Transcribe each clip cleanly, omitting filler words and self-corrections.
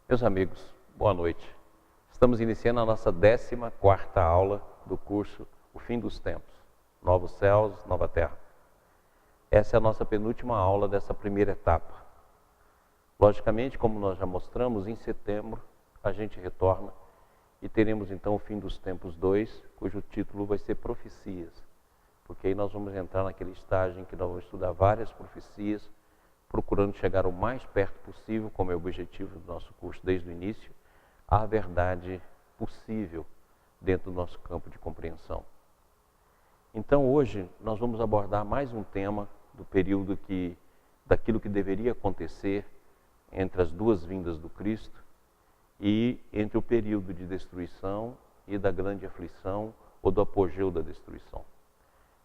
Meus amigos, boa noite. Estamos iniciando a nossa 14ª aula do curso O Fim dos Tempos, Novos Céus, Nova Terra. Essa é a nossa penúltima aula dessa primeira etapa. Logicamente, como nós já mostramos, em setembro a gente retorna e teremos então o Fim dos Tempos 2, cujo título vai ser Profecias, porque aí nós vamos entrar naquele estágio em que nós vamos estudar várias profecias, procurando chegar o mais perto possível, como é o objetivo do nosso curso desde o início, à verdade possível dentro do nosso campo de compreensão. Então hoje nós vamos abordar mais um tema do período daquilo que deveria acontecer entre as duas vindas do Cristo e entre o período de destruição e da grande aflição ou do apogeu da destruição.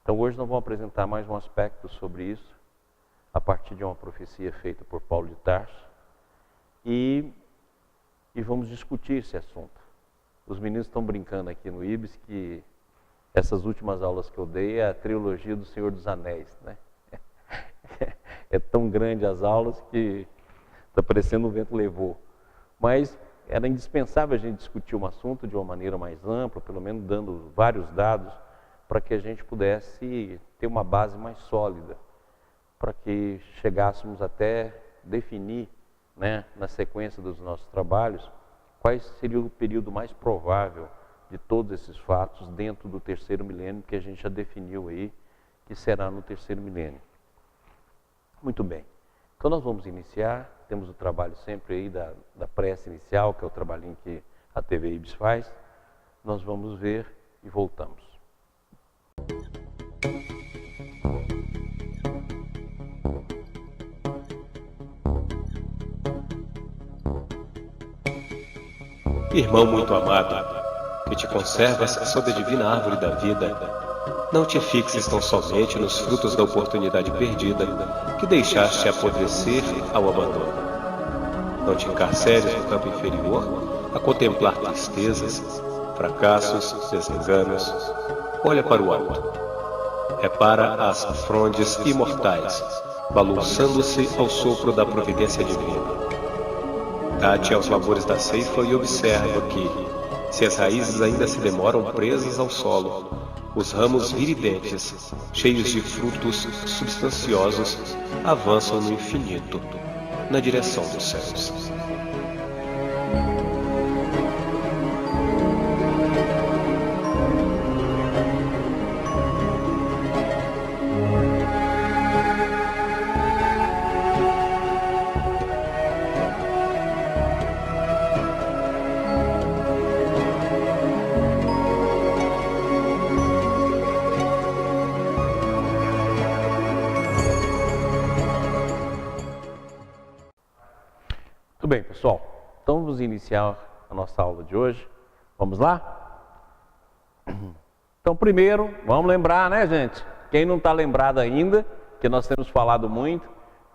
Então hoje nós vamos apresentar mais um aspecto sobre isso, a partir de uma profecia feita por Paulo de Tarso, e vamos discutir esse assunto. Os meninos estão brincando aqui no IBS que essas últimas aulas que eu dei é a trilogia do Senhor dos Anéis, né? É tão grande as aulas que está parecendo o vento levou. Mas era indispensável a gente discutir um assunto de uma maneira mais ampla, pelo menos dando vários dados, para que a gente pudesse ter uma base mais sólida, para que chegássemos até definir, né, na sequência dos nossos trabalhos, qual seria o período mais provável de todos esses fatos dentro do terceiro milênio, que a gente já definiu aí, que será no terceiro milênio. Muito bem. Então nós vamos iniciar, temos o trabalho sempre aí da prece inicial, que é o trabalhinho que a TV IBS faz. Nós vamos ver e voltamos. Irmão muito amado, que te conservas sob a divina árvore da vida, não te fixes tão somente nos frutos da oportunidade perdida que deixaste apodrecer ao abandono. Não te encarceres no campo inferior a contemplar tristezas, fracassos, desenganos. Olha para o alto. Repara as frondes imortais, balançando-se ao sopro da providência divina. Dá-te aos labores da ceifa e observa que, se as raízes ainda se demoram presas ao solo, os ramos viridentes, cheios de frutos substanciosos, avançam no infinito, na direção dos céus. Muito bem, pessoal. Então vamos iniciar a nossa aula de hoje. Vamos lá? Então primeiro, vamos lembrar, né, gente? Quem não está lembrado ainda, que nós temos falado muito,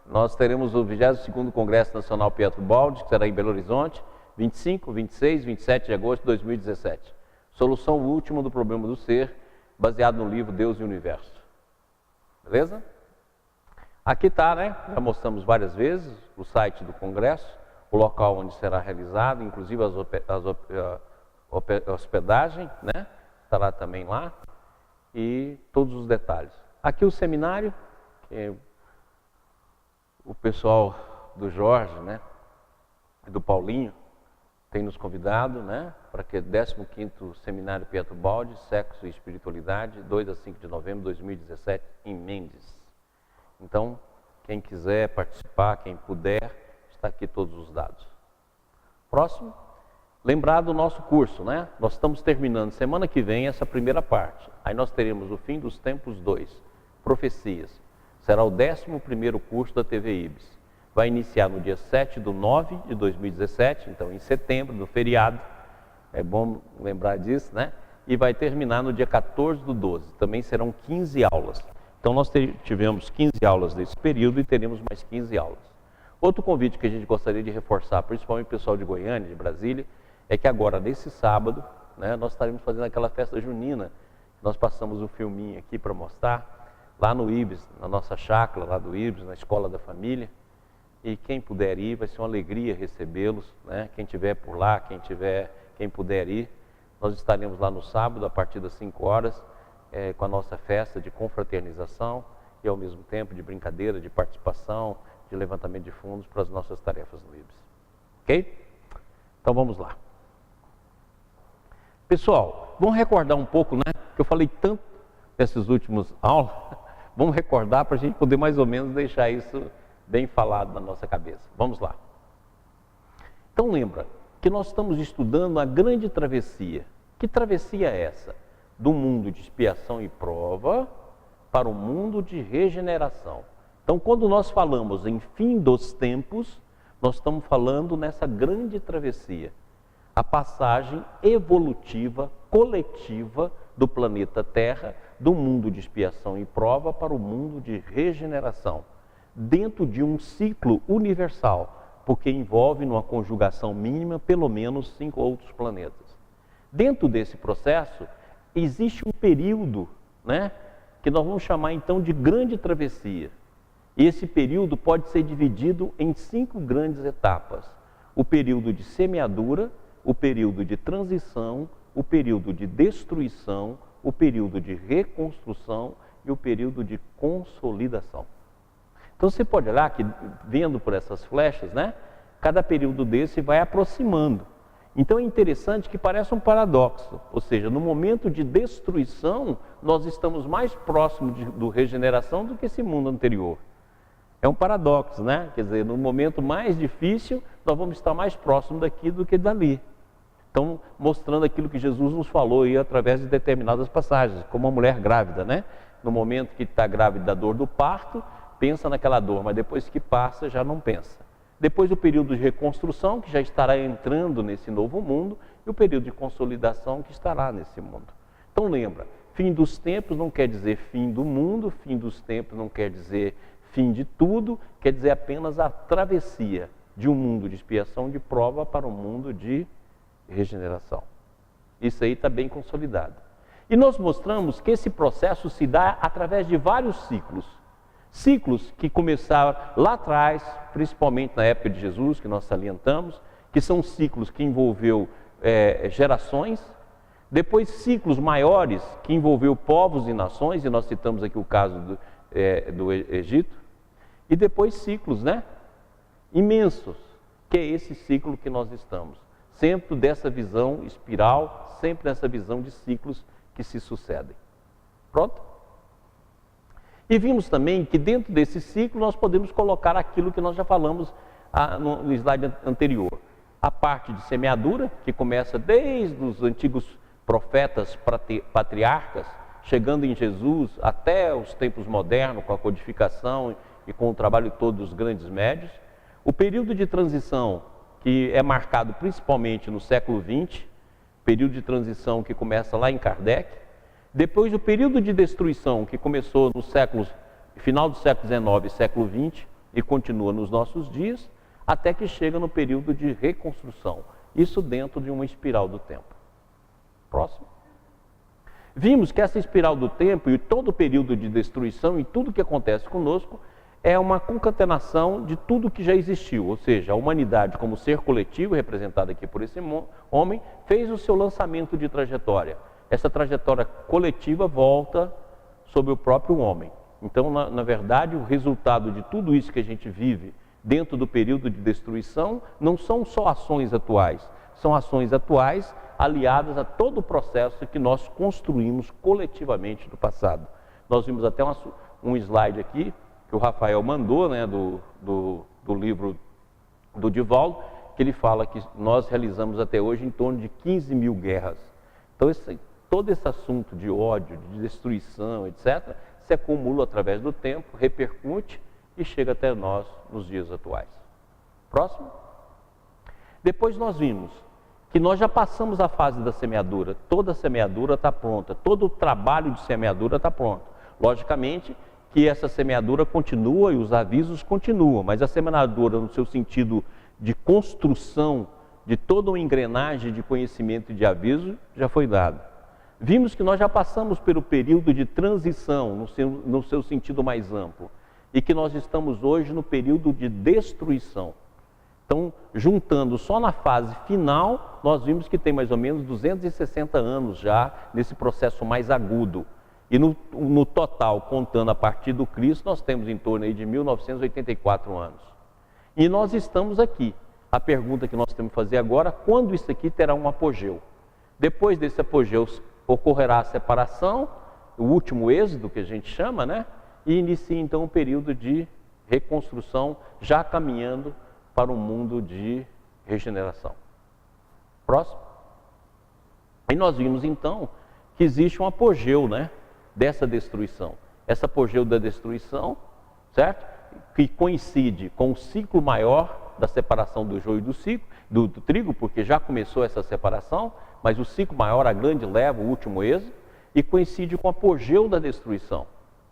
nós teremos o 22º Congresso Nacional Pietro Baldi, que será em Belo Horizonte, 25, 26, 27 de agosto de 2017. Solução última do problema do ser, baseado no livro Deus e o Universo. Beleza? Aqui está, né? Já mostramos várias vezes o site do Congresso, o local onde será realizado, inclusive a hospedagem, né? Estará também lá, e todos os detalhes. Aqui o seminário, que o pessoal do Jorge, né? E do Paulinho, tem nos convidado, né? Para que 15º Seminário Pietro Baldi, Sexo e Espiritualidade, 2 a 5 de novembro de 2017, em Mendes. Então, quem quiser participar, quem puder, está aqui todos os dados. Próximo, lembrar do nosso curso, né? Nós estamos terminando semana que vem essa primeira parte. Aí nós teremos o Fim dos Tempos 2, Profecias. Será o 11º curso da TV IBS. Vai iniciar no dia 7/9 de 2017, então em setembro, no feriado. É bom lembrar disso, né? E vai terminar no dia 14/12. Também serão 15 aulas. Então nós tivemos 15 aulas nesse período e teremos mais 15 aulas. Outro convite que a gente gostaria de reforçar, principalmente o pessoal de Goiânia, de Brasília, é que agora, nesse sábado, né, nós estaremos fazendo aquela festa junina. Nós passamos o filminho aqui para mostrar, lá no IBS, na nossa chácara lá do IBS, na Escola da Família. e quem puder ir, vai ser uma alegria recebê-los, né? Quem estiver por lá, quem puder ir, nós estaremos lá no sábado, a partir das 5 horas, com a nossa festa de confraternização e ao mesmo tempo de brincadeira, de participação, de levantamento de fundos para as nossas tarefas livres. Ok? Então vamos lá. Pessoal, vamos recordar um pouco, né? Que eu falei tanto nessas últimas aulas, vamos recordar para a gente poder mais ou menos deixar isso bem falado na nossa cabeça. Vamos lá. Então lembra que nós estamos estudando a grande travessia. Que travessia é essa? Do mundo de expiação e prova para o mundo de regeneração. Então, quando nós falamos em fim dos tempos, nós estamos falando nessa grande travessia. A passagem evolutiva, coletiva do planeta Terra, do mundo de expiação e prova para o mundo de regeneração, dentro de um ciclo universal, porque envolve numa conjugação mínima pelo menos 5 outros planetas. Dentro desse processo, existe um período, né, que nós vamos chamar então de grande travessia. E esse período pode ser dividido em 5 grandes etapas. O período de semeadura, o período de transição, o período de destruição, o período de reconstrução e o período de consolidação. Então você pode olhar que, vendo por essas flechas, né, cada período desse vai aproximando. Então é interessante que parece um paradoxo, ou seja, no momento de destruição, nós estamos mais próximos do regeneração do que esse mundo anterior. É um paradoxo, né? Quer dizer, no momento mais difícil, nós vamos estar mais próximos daqui do que dali. Então, mostrando aquilo que Jesus nos falou aí através de determinadas passagens, como a mulher grávida, né? No momento que está grávida da dor do parto, pensa naquela dor, mas depois que passa, já não pensa. Depois o período de reconstrução, que já estará entrando nesse novo mundo, e o período de consolidação, que estará nesse mundo. Então lembra, fim dos tempos não quer dizer fim do mundo, fim dos tempos não quer dizer fim de tudo, quer dizer apenas a travessia de um mundo de expiação, de prova, para um mundo de regeneração. Isso aí está bem consolidado. E nós mostramos que esse processo se dá através de vários ciclos. Ciclos que começaram lá atrás, principalmente na época de Jesus, que nós salientamos, que são ciclos que envolveu gerações, depois ciclos maiores que envolveu povos e nações, e nós citamos aqui o caso do Egito, e depois ciclos, né, imensos, que é esse ciclo que nós estamos, sempre dessa visão espiral, sempre nessa visão de ciclos que se sucedem. Pronto? E vimos também que dentro desse ciclo nós podemos colocar aquilo que nós já falamos no slide anterior. A parte de semeadura, que começa desde os antigos profetas patriarcas, chegando em Jesus até os tempos modernos, com a codificação e com o trabalho todo dos grandes médios. O período de transição, que é marcado principalmente no século XX, período de transição que começa lá em Kardec. Depois o período de destruição, que começou no final do século XIX e século XX e continua nos nossos dias, até que chega no período de reconstrução. Isso dentro de uma espiral do tempo. Próximo. Vimos que essa espiral do tempo e todo o período de destruição e tudo que acontece conosco é uma concatenação de tudo que já existiu, ou seja, a humanidade como ser coletivo, representada aqui por esse homem, fez o seu lançamento de trajetória. Essa trajetória coletiva volta sobre o próprio homem. Então, na verdade, o resultado de tudo isso que a gente vive dentro do período de destruição não são só ações atuais, são ações atuais aliadas a todo o processo que nós construímos coletivamente do passado. Nós vimos até um slide aqui, que o Rafael mandou, né, do livro do Divaldo, que ele fala que nós realizamos até hoje em torno de 15 mil guerras. Então, todo esse assunto de ódio, de destruição, etc., se acumula através do tempo, repercute e chega até nós nos dias atuais. Próximo. Depois nós vimos que nós já passamos a fase da semeadura. Toda a semeadura está pronta, todo o trabalho de semeadura está pronto. Logicamente que essa semeadura continua e os avisos continuam, mas a semeadura no seu sentido de construção de toda uma engrenagem de conhecimento e de aviso já foi dada. Vimos que nós já passamos pelo período de transição, no seu sentido mais amplo. e que nós estamos hoje no período de destruição. Então, juntando só na fase final, nós vimos que tem mais ou menos 260 anos já nesse processo mais agudo. E no total, contando a partir do Cristo, nós temos em torno aí de 1984 anos. E nós estamos aqui. A pergunta que nós temos que fazer agora, quando isso aqui terá um apogeu? Depois desse apogeu ocorrerá a separação, o último êxodo que a gente chama, né? E inicia então um período de reconstrução, já caminhando para um mundo de regeneração. Próximo. E nós vimos então que existe um apogeu, né, dessa destruição. Essa apogeu da destruição, certo? Que coincide com o ciclo maior da separação do joio do trigo, porque já começou essa separação, mas o ciclo maior, a grande leva, o último êxodo, e coincide com o apogeu da destruição,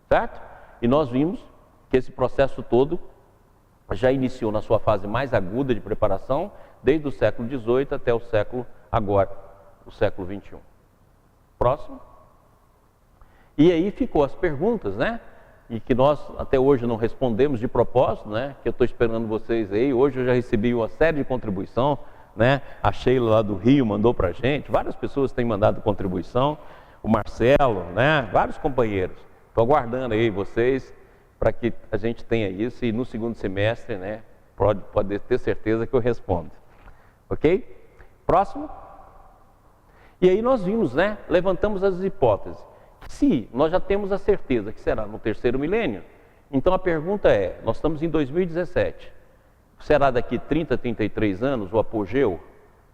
certo? E nós vimos que esse processo todo já iniciou na sua fase mais aguda de preparação, desde o século XVIII até o século XXI. Próximo. E aí ficou as perguntas, né? E que nós até hoje não respondemos de propósito, né? Que eu estou esperando vocês aí. Hoje eu já recebi uma série de contribuição, né? A Sheila lá do Rio mandou para a gente, várias pessoas têm mandado contribuição, o Marcelo, né? Vários companheiros. Estou aguardando aí vocês para que a gente tenha isso e no segundo semestre, né? Pode ter certeza que eu respondo. Ok? Próximo. E aí nós vimos, né? Levantamos as hipóteses. Se nós já temos a certeza que será no terceiro milênio, então a pergunta é, nós estamos em 2017, será daqui 30, 33 anos o apogeu?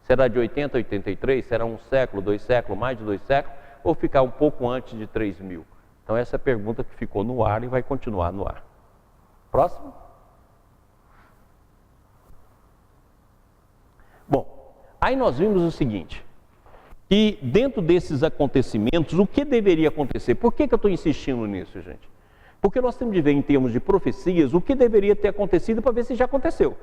Será de 80 a 83? Será um século, 2 séculos, mais de 2 séculos? Ou ficar um pouco antes de 3000? Então essa é a pergunta que ficou no ar e vai continuar no ar. Próximo. Bom, aí nós vimos o seguinte, que dentro desses acontecimentos, o que deveria acontecer? Por que eu estou insistindo nisso, gente? Porque nós temos de ver em termos de profecias o que deveria ter acontecido para ver se já aconteceu.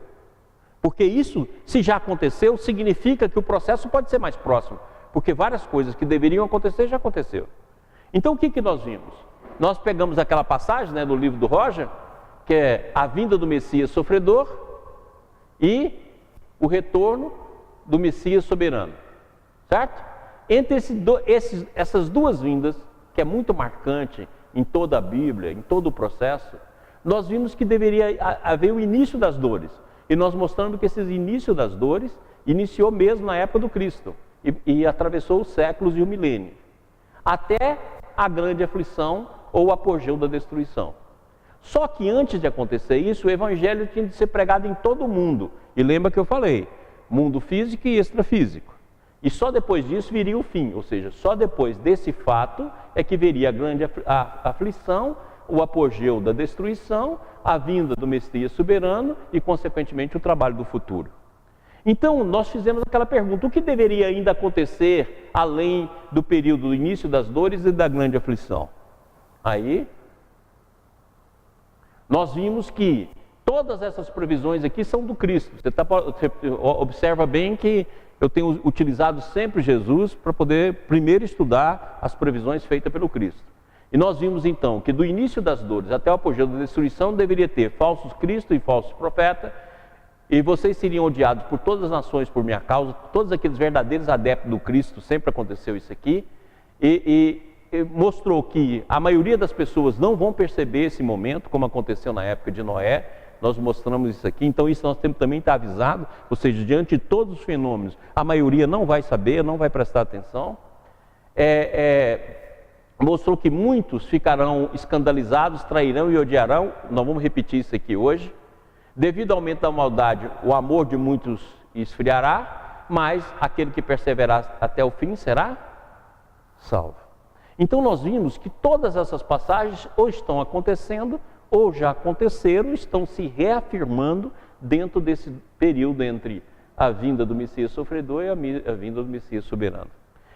Porque isso, se já aconteceu, significa que o processo pode ser mais próximo. Porque várias coisas que deveriam acontecer já aconteceu. Então o que nós vimos? Nós pegamos aquela passagem, né, do livro do Roger, que é a vinda do Messias sofredor e o retorno do Messias soberano. Certo? Entre essas duas vindas, que é muito marcante em toda a Bíblia, em todo o processo, nós vimos que deveria haver o início das dores. E nós mostramos que esse início das dores iniciou mesmo na época do Cristo e atravessou os séculos e o milênio, até a grande aflição ou o apogeu da destruição. Só que antes de acontecer isso, o Evangelho tinha de ser pregado em todo o mundo. E lembra que eu falei, mundo físico e extrafísico. E só depois disso viria o fim, ou seja, só depois desse fato é que viria a grande aflição, o apogeu da destruição, a vinda do Messias soberano e, consequentemente, o trabalho do futuro. Então, nós fizemos aquela pergunta, o que deveria ainda acontecer além do período do início das dores e da grande aflição? Aí, nós vimos que todas essas previsões aqui são do Cristo. Você observa bem que eu tenho utilizado sempre Jesus para poder primeiro estudar as previsões feitas pelo Cristo. E nós vimos então que do início das dores até o apogeu da destruição deveria ter falsos cristos e falsos profetas, e vocês seriam odiados por todas as nações por minha causa, todos aqueles verdadeiros adeptos do Cristo, sempre aconteceu isso aqui, e mostrou que a maioria das pessoas não vão perceber esse momento, como aconteceu na época de Noé. Nós mostramos isso aqui, então isso nós temos também estar avisado, ou seja, diante de todos os fenômenos, a maioria não vai saber, não vai prestar atenção. Mostrou que muitos ficarão escandalizados, trairão e odiarão, nós vamos repetir isso aqui hoje. Devido ao aumento da maldade, o amor de muitos esfriará, mas aquele que perseverar até o fim será salvo. Então nós vimos que todas essas passagens ou estão acontecendo, ou já aconteceram, estão se reafirmando dentro desse período entre a vinda do Messias sofredor e a vinda do Messias soberano.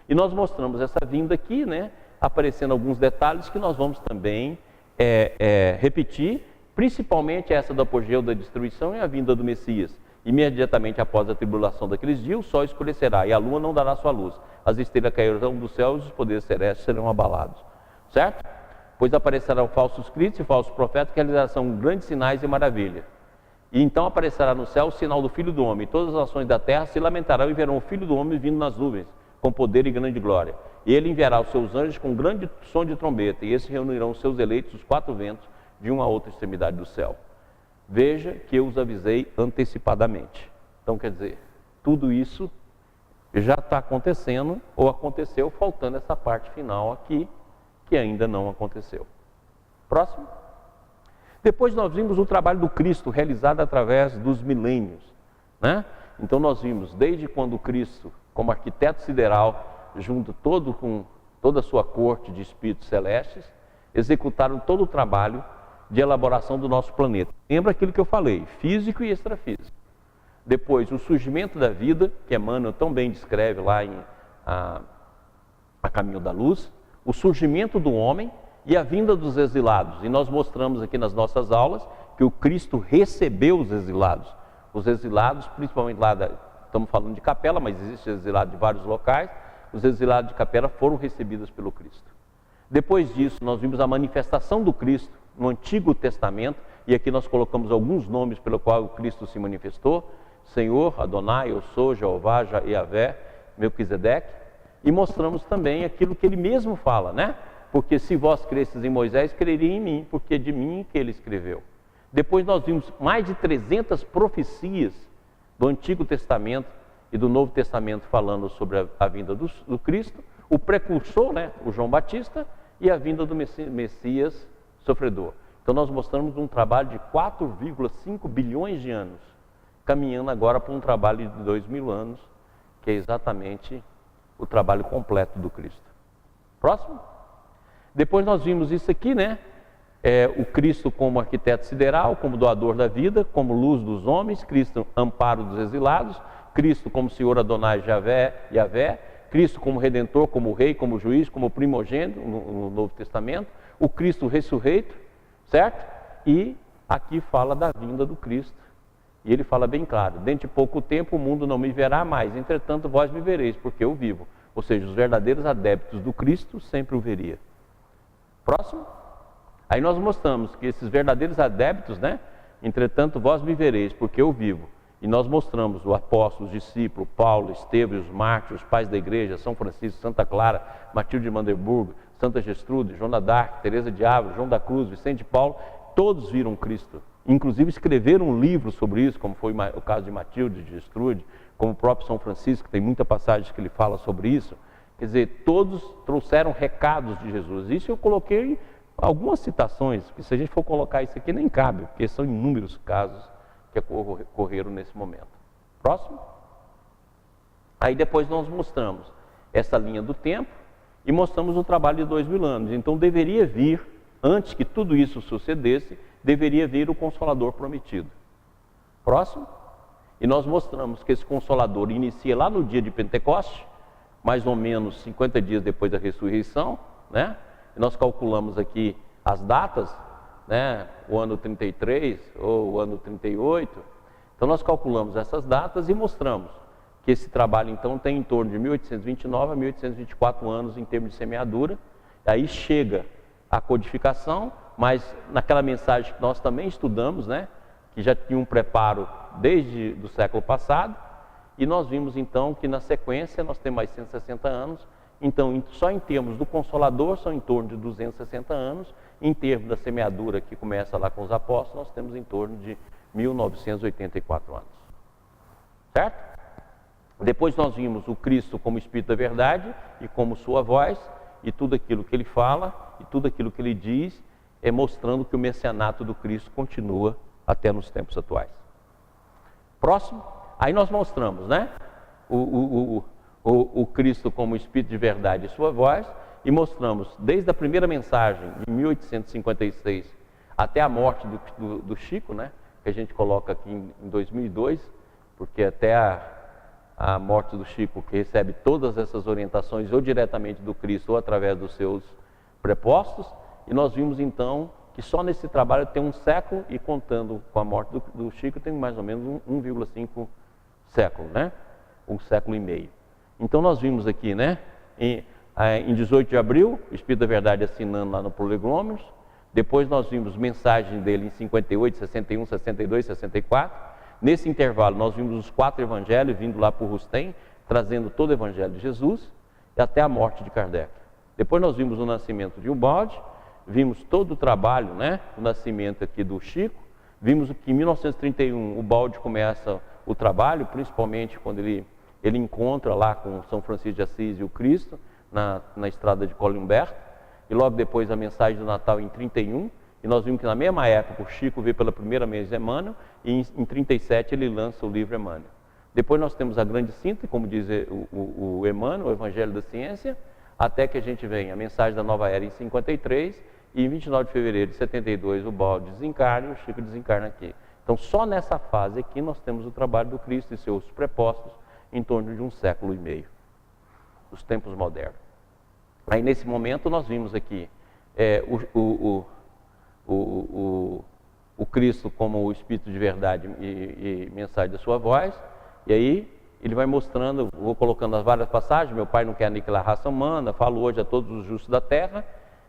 E nós mostramos essa vinda aqui, né, aparecendo alguns detalhes que nós vamos também repetir, principalmente essa do apogeu da destruição e a vinda do Messias. Imediatamente após a tribulação daqueles dias, o sol escurecerá e a lua não dará sua luz. As estrelas cairão do céu e os poderes celestes serão abalados. Certo? Pois aparecerão falsos cristos e falsos profetas que realizarão grandes sinais e maravilhas. E então aparecerá no céu o sinal do Filho do Homem, e todas as nações da terra se lamentarão e verão o Filho do Homem vindo nas nuvens, com poder e grande glória. E ele enviará os seus anjos com grande som de trombeta, e esses reunirão os seus eleitos dos quatro ventos, de uma a outra extremidade do céu. Veja que eu os avisei antecipadamente. Então, quer dizer, tudo isso já está acontecendo, ou aconteceu, faltando essa parte final aqui, que ainda não aconteceu. Próximo. Depois nós vimos o trabalho do Cristo realizado através dos milênios, né? Então nós vimos desde quando o Cristo, como arquiteto sideral, junto com toda a sua corte de espíritos celestes, executaram todo o trabalho de elaboração do nosso planeta. Lembra aquilo que eu falei, físico e extrafísico. Depois o surgimento da vida, que Emmanuel tão bem descreve lá em A Caminho da Luz, o surgimento do homem e a vinda dos exilados. E nós mostramos aqui nas nossas aulas que o Cristo recebeu os exilados. Os exilados, principalmente lá, estamos falando de Capela, mas existe exilado de vários locais, os exilados de Capela foram recebidos pelo Cristo. Depois disso, nós vimos a manifestação do Cristo no Antigo Testamento, e aqui nós colocamos alguns nomes pelo qual o Cristo se manifestou: Senhor, Adonai, eu sou, Jeová, Yahvé, Melquisedeque, e mostramos também aquilo que ele mesmo fala, né? Porque se vós cresces em Moisés, creria em mim, porque de mim que ele escreveu. Depois nós vimos mais de 300 profecias do Antigo Testamento e do Novo Testamento falando sobre a vinda do Cristo, o precursor, né, o João Batista, e a vinda do Messias sofredor. Então nós mostramos um trabalho de 4,5 bilhões de anos, caminhando agora para um trabalho de 2.000 anos, que é exatamente o trabalho completo do Cristo. Próximo. Depois nós vimos isso aqui, né? O Cristo como arquiteto sideral, como doador da vida, como luz dos homens, Cristo amparo dos exilados, Cristo como Senhor Adonai Yahvé, Cristo como Redentor, como Rei, como Juiz, como primogênito no Novo Testamento, o Cristo ressurreito, certo? E aqui fala da vinda do Cristo. E ele fala bem claro: dentro de pouco tempo o mundo não me verá mais, entretanto vós me vereis, porque eu vivo. Ou seja, os verdadeiros adeptos do Cristo sempre o veria. Próximo. Aí nós mostramos que esses verdadeiros adeptos, né? Entretanto vós me vereis, porque eu vivo. E nós mostramos o apóstolo, os discípulos, Paulo, Estevão, os mártires, os pais da igreja, São Francisco, Santa Clara, Matilde de Mandeburgo, Santa Gertrude, Joana d'Arc, Teresa de Ávila, João da Cruz, Vicente de Paulo, todos viram Cristo. Inclusive escreveram um livro sobre isso, como foi o caso de Matilde de Gertrude, como o próprio São Francisco, tem muita passagem que ele fala sobre isso. Quer dizer, todos trouxeram recados de Jesus. Isso eu coloquei algumas citações, porque se a gente for colocar isso aqui nem cabe, porque são inúmeros casos que ocorreram nesse momento. Próximo. Aí depois nós mostramos essa linha do tempo e mostramos o trabalho de 2.000 anos. Então deveria vir, antes que tudo isso sucedesse, deveria vir o Consolador prometido. Próximo. E nós mostramos que esse Consolador inicia lá no dia de Pentecoste, mais ou menos 50 dias depois da ressurreição, né? E nós calculamos aqui as datas, né? O ano 33 ou o ano 38. Então nós calculamos essas datas e mostramos que esse trabalho então tem em torno de 1829 a 1824 anos em termos de semeadura. Aí chega a codificação, mas naquela mensagem que nós também estudamos, né? Que já tinha um preparo desde o século passado, e nós vimos então que na sequência nós temos mais 160 anos, então só em termos do Consolador são em torno de 260 anos, em termos da semeadura que começa lá com os apóstolos, nós temos em torno de 1984 anos. Certo? Depois nós vimos o Cristo como Espírito da Verdade e como sua voz, e tudo aquilo que ele fala, e tudo aquilo que ele diz, é mostrando que o messianato do Cristo continua até nos tempos atuais. Próximo. Aí nós mostramos, né? O Cristo como Espírito de Verdade e sua voz, e mostramos desde a primeira mensagem, de 1856, até a morte do Chico, né? Que a gente coloca aqui em 2002, porque até a morte do Chico, que recebe todas essas orientações ou diretamente do Cristo ou através dos seus prepostos, e nós vimos então que só nesse trabalho tem um século, e contando com a morte do Chico tem mais ou menos 1,5 século, né? 1,5 séculos. Então nós vimos aqui, né? em 18 de abril, o Espírito da Verdade assinando lá no Prolegômenos. Depois nós vimos mensagem dele em 58, 61, 62, 64. Nesse intervalo nós vimos os 4 evangelhos vindo lá por Rustem, trazendo todo o evangelho de Jesus, e até a morte de Kardec. Depois nós vimos o nascimento de Ubaldi, vimos todo o trabalho, né? O nascimento aqui do Chico. Vimos que em 1931 o Ubaldi começa o trabalho, principalmente quando ele encontra lá com São Francisco de Assis e o Cristo, na estrada de Colimberto, e logo depois a mensagem do Natal em 31, e nós vimos que na mesma época o Chico veio pela primeira vez Emmanuel, e em 37 ele lança o livro Emmanuel. Depois nós temos a grande síntese, como diz o Emmanuel, o Evangelho da Ciência, até que a gente vem a mensagem da Nova Era em 53, e em 29 de fevereiro de 72 o Ubaldi desencarna e o Chico desencarna aqui. Então só nessa fase aqui nós temos o trabalho do Cristo e seus prepostos em torno de 1,5 séculos, os tempos modernos. Aí nesse momento nós vimos aqui o Cristo como o Espírito de verdade e mensagem da sua voz, e aí ele vai mostrando, vou colocando as várias passagens, meu Pai não quer aniquilar a raça humana, falo hoje a todos os justos da terra,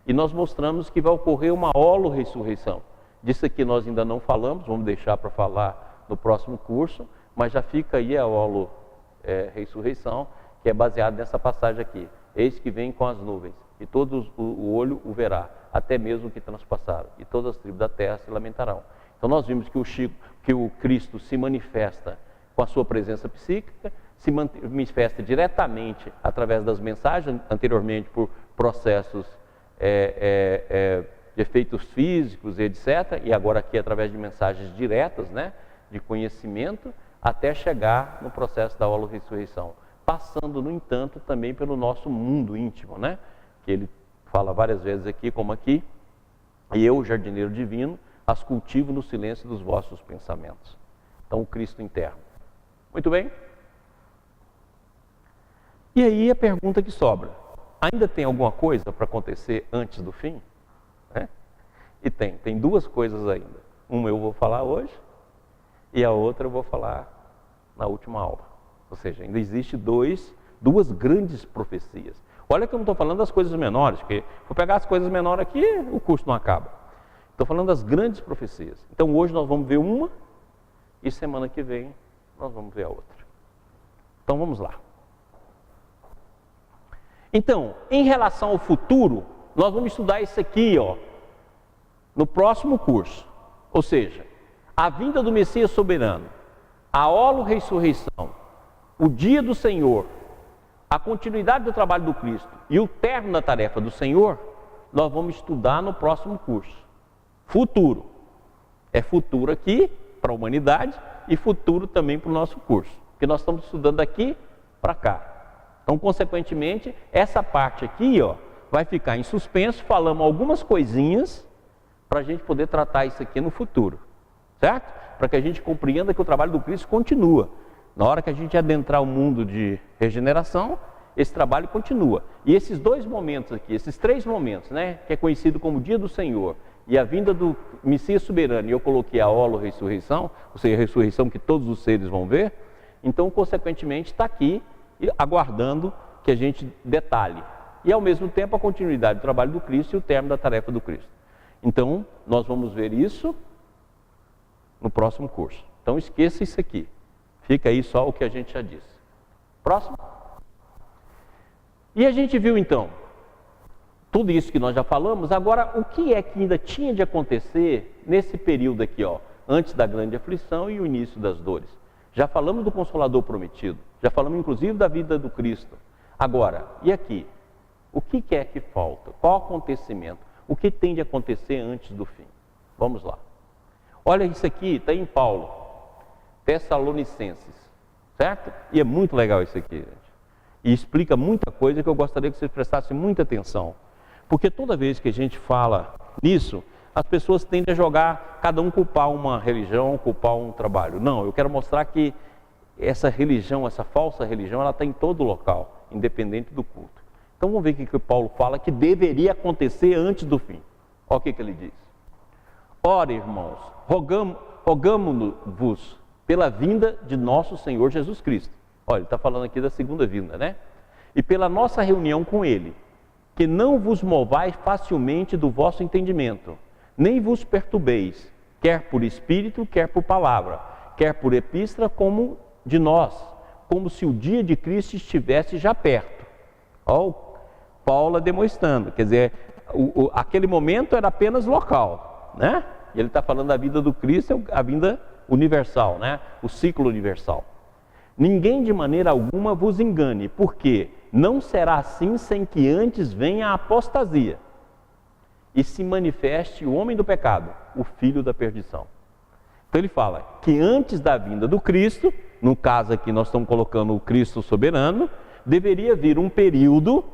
e nós mostramos que vai ocorrer uma holo-ressurreição. Disso aqui nós ainda não falamos, vamos deixar para falar no próximo curso, mas já fica aí a holo-ressurreição, que é baseada nessa passagem aqui. Eis que vem com as nuvens, e todo o olho o verá, até mesmo que transpassaram, e todas as tribos da terra se lamentarão. Então nós vimos que o Cristo se manifesta com a sua presença psíquica, se manifesta diretamente através das mensagens, anteriormente por processos de efeitos físicos, etc., e agora aqui através de mensagens diretas, né, de conhecimento, até chegar no processo da holo-ressurreição, passando, no entanto, também pelo nosso mundo íntimo, né, que ele fala várias vezes aqui, como aqui, e eu, jardineiro divino, as cultivo no silêncio dos vossos pensamentos. Então, o Cristo interno. Muito bem? E aí a pergunta que sobra: ainda tem alguma coisa para acontecer antes do fim? E tem 2 coisas ainda. Uma eu vou falar hoje, e a outra eu vou falar na última aula. Ou seja, ainda existe 2 grandes profecias. Olha que eu não estou falando das coisas menores, porque vou pegar as coisas menores aqui, o curso não acaba. Estou falando das grandes profecias. Então hoje nós vamos ver uma, e semana que vem nós vamos ver a outra. Então vamos lá. Então, em relação ao futuro, nós vamos estudar isso aqui, no próximo curso. Ou seja, a vinda do Messias soberano, a holo-ressurreição, o dia do Senhor, a continuidade do trabalho do Cristo e o término da tarefa do Senhor, nós vamos estudar no próximo curso. Futuro. É futuro aqui para a humanidade e futuro também para o nosso curso. Porque nós estamos estudando daqui para cá. Então, consequentemente, essa parte aqui, vai ficar em suspenso. Falamos algumas coisinhas para a gente poder tratar isso aqui no futuro, certo? Para que a gente compreenda que o trabalho do Cristo continua. Na hora que a gente adentrar o mundo de regeneração, esse trabalho continua. E esses 2 momentos aqui, esses 3 momentos, né, que é conhecido como Dia do Senhor e a vinda do Messias soberano, e eu coloquei a holo-ressurreição, ou seja, a ressurreição que todos os seres vão ver, então, consequentemente, está aqui aguardando que a gente detalhe. E, ao mesmo tempo, a continuidade do trabalho do Cristo e o término da tarefa do Cristo. Então, nós vamos ver isso no próximo curso. Então, esqueça isso aqui. Fica aí só o que a gente já disse. Próximo. E a gente viu, então, tudo isso que nós já falamos. Agora, o que é que ainda tinha de acontecer nesse período aqui, antes da grande aflição e o início das dores? Já falamos do Consolador prometido. Já falamos, inclusive, da vida do Cristo. Agora, e aqui? O que é que falta? Qual acontecimento? O que tem de acontecer antes do fim? Vamos lá. Olha isso aqui, está em Paulo, Tessalonicenses, certo? E é muito legal isso aqui, gente. E explica muita coisa que eu gostaria que vocês prestassem muita atenção. Porque toda vez que a gente fala nisso, as pessoas tendem a jogar, cada um culpar uma religião, culpar um trabalho. Não, eu quero mostrar que essa religião, essa falsa religião, ela está em todo local, independente do culto. Então vamos ver o que Paulo fala que deveria acontecer antes do fim. Olha o que ele diz. Ora, irmãos, rogamo-vos pela vinda de nosso Senhor Jesus Cristo. Olha, ele está falando aqui da segunda vinda, né? e pela nossa reunião com Ele, que não vos movais facilmente do vosso entendimento, nem vos perturbeis, quer por espírito, quer por palavra, quer por epístola, como de nós, como se o dia de Cristo estivesse já perto. Ó, Paulo demonstrando, quer dizer, aquele momento era apenas local, né? E ele está falando da vida do Cristo, a vinda universal, né? O ciclo universal. Ninguém de maneira alguma vos engane, porque não será assim sem que antes venha a apostasia e se manifeste o homem do pecado, o filho da perdição. Então ele fala que antes da vinda do Cristo, no caso aqui nós estamos colocando o Cristo soberano, deveria vir um período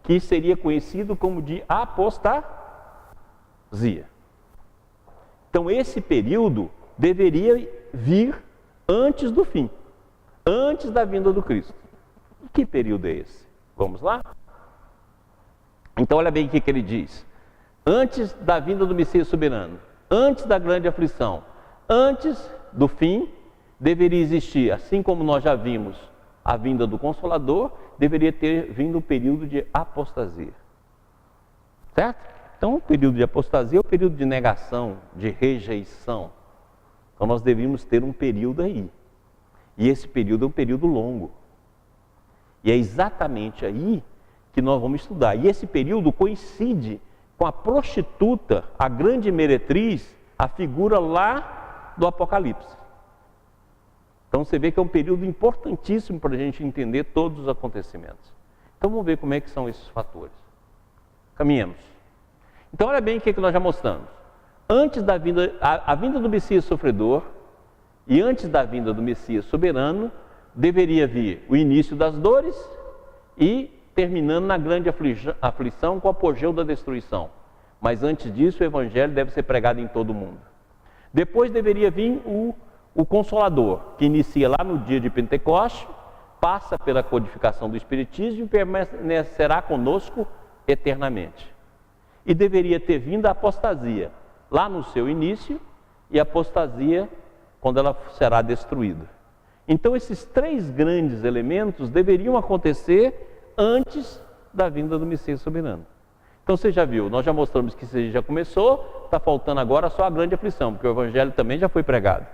que seria conhecido como de apostasia. Então esse período deveria vir antes do fim, antes da vinda do Cristo. E que período é esse? Vamos lá? Então olha bem o que ele diz. Antes da vinda do Messias soberano, antes da grande aflição, antes do fim, deveria existir, assim como nós já vimos a vinda do Consolador, deveria ter vindo um período de apostasia. Certo? Então o período de apostasia é o período de negação, de rejeição. Então nós devíamos ter um período aí. E esse período é um período longo. E é exatamente aí que nós vamos estudar. E esse período coincide com a prostituta, a grande meretriz, a figura lá do Apocalipse. Então você vê que é um período importantíssimo para a gente entender todos os acontecimentos. Então vamos ver como é que são esses fatores. Caminhemos. Então olha bem o que nós já mostramos. Antes da vinda, a vinda do Messias sofredor e antes da vinda do Messias soberano, deveria vir o início das dores e terminando na grande aflição com o apogeu da destruição. Mas antes disso o Evangelho deve ser pregado em todo o mundo. Depois deveria vir o Consolador, que inicia lá no dia de Pentecostes, passa pela codificação do Espiritismo e permanecerá conosco eternamente. E deveria ter vindo a apostasia, lá no seu início, e a apostasia quando ela será destruída. Então esses três grandes elementos deveriam acontecer antes da vinda do Messias soberano. Então você já viu, nós já mostramos que isso já começou, está faltando agora só a grande aflição, porque o Evangelho também já foi pregado.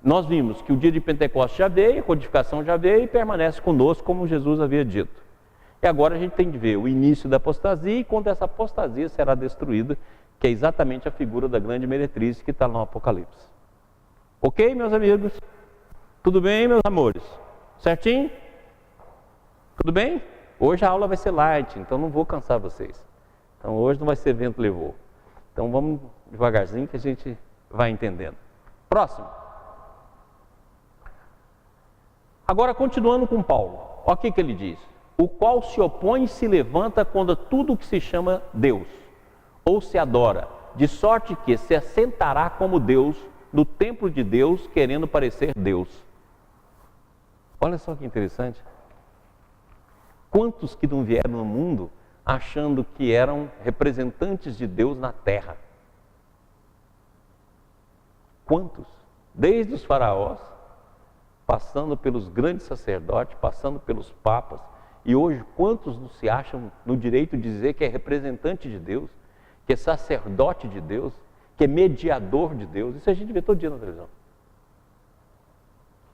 Nós vimos que o dia de Pentecostes já veio, a codificação já veio e permanece conosco, como Jesus havia dito. E agora a gente tem de ver o início da apostasia e quando essa apostasia será destruída, que é exatamente a figura da grande meretriz que está no Apocalipse. Ok, meus amigos? Tudo bem, meus amores? Certinho? Tudo bem? Hoje a aula vai ser light, então não vou cansar vocês. Então hoje não vai ser vento levou. Então vamos devagarzinho que a gente vai entendendo. Próximo. Agora continuando com Paulo. Olha o que ele diz. O qual se opõe e se levanta contra tudo que se chama Deus, ou se adora, de sorte que se assentará como Deus no templo de Deus, querendo parecer Deus. Olha só que interessante. Quantos que não vieram no mundo achando que eram representantes de Deus na terra? Quantos? Desde os faraós, passando pelos grandes sacerdotes, passando pelos papas, e hoje quantos não se acham no direito de dizer que é representante de Deus, que é sacerdote de Deus, que é mediador de Deus? Isso a gente vê todo dia na televisão.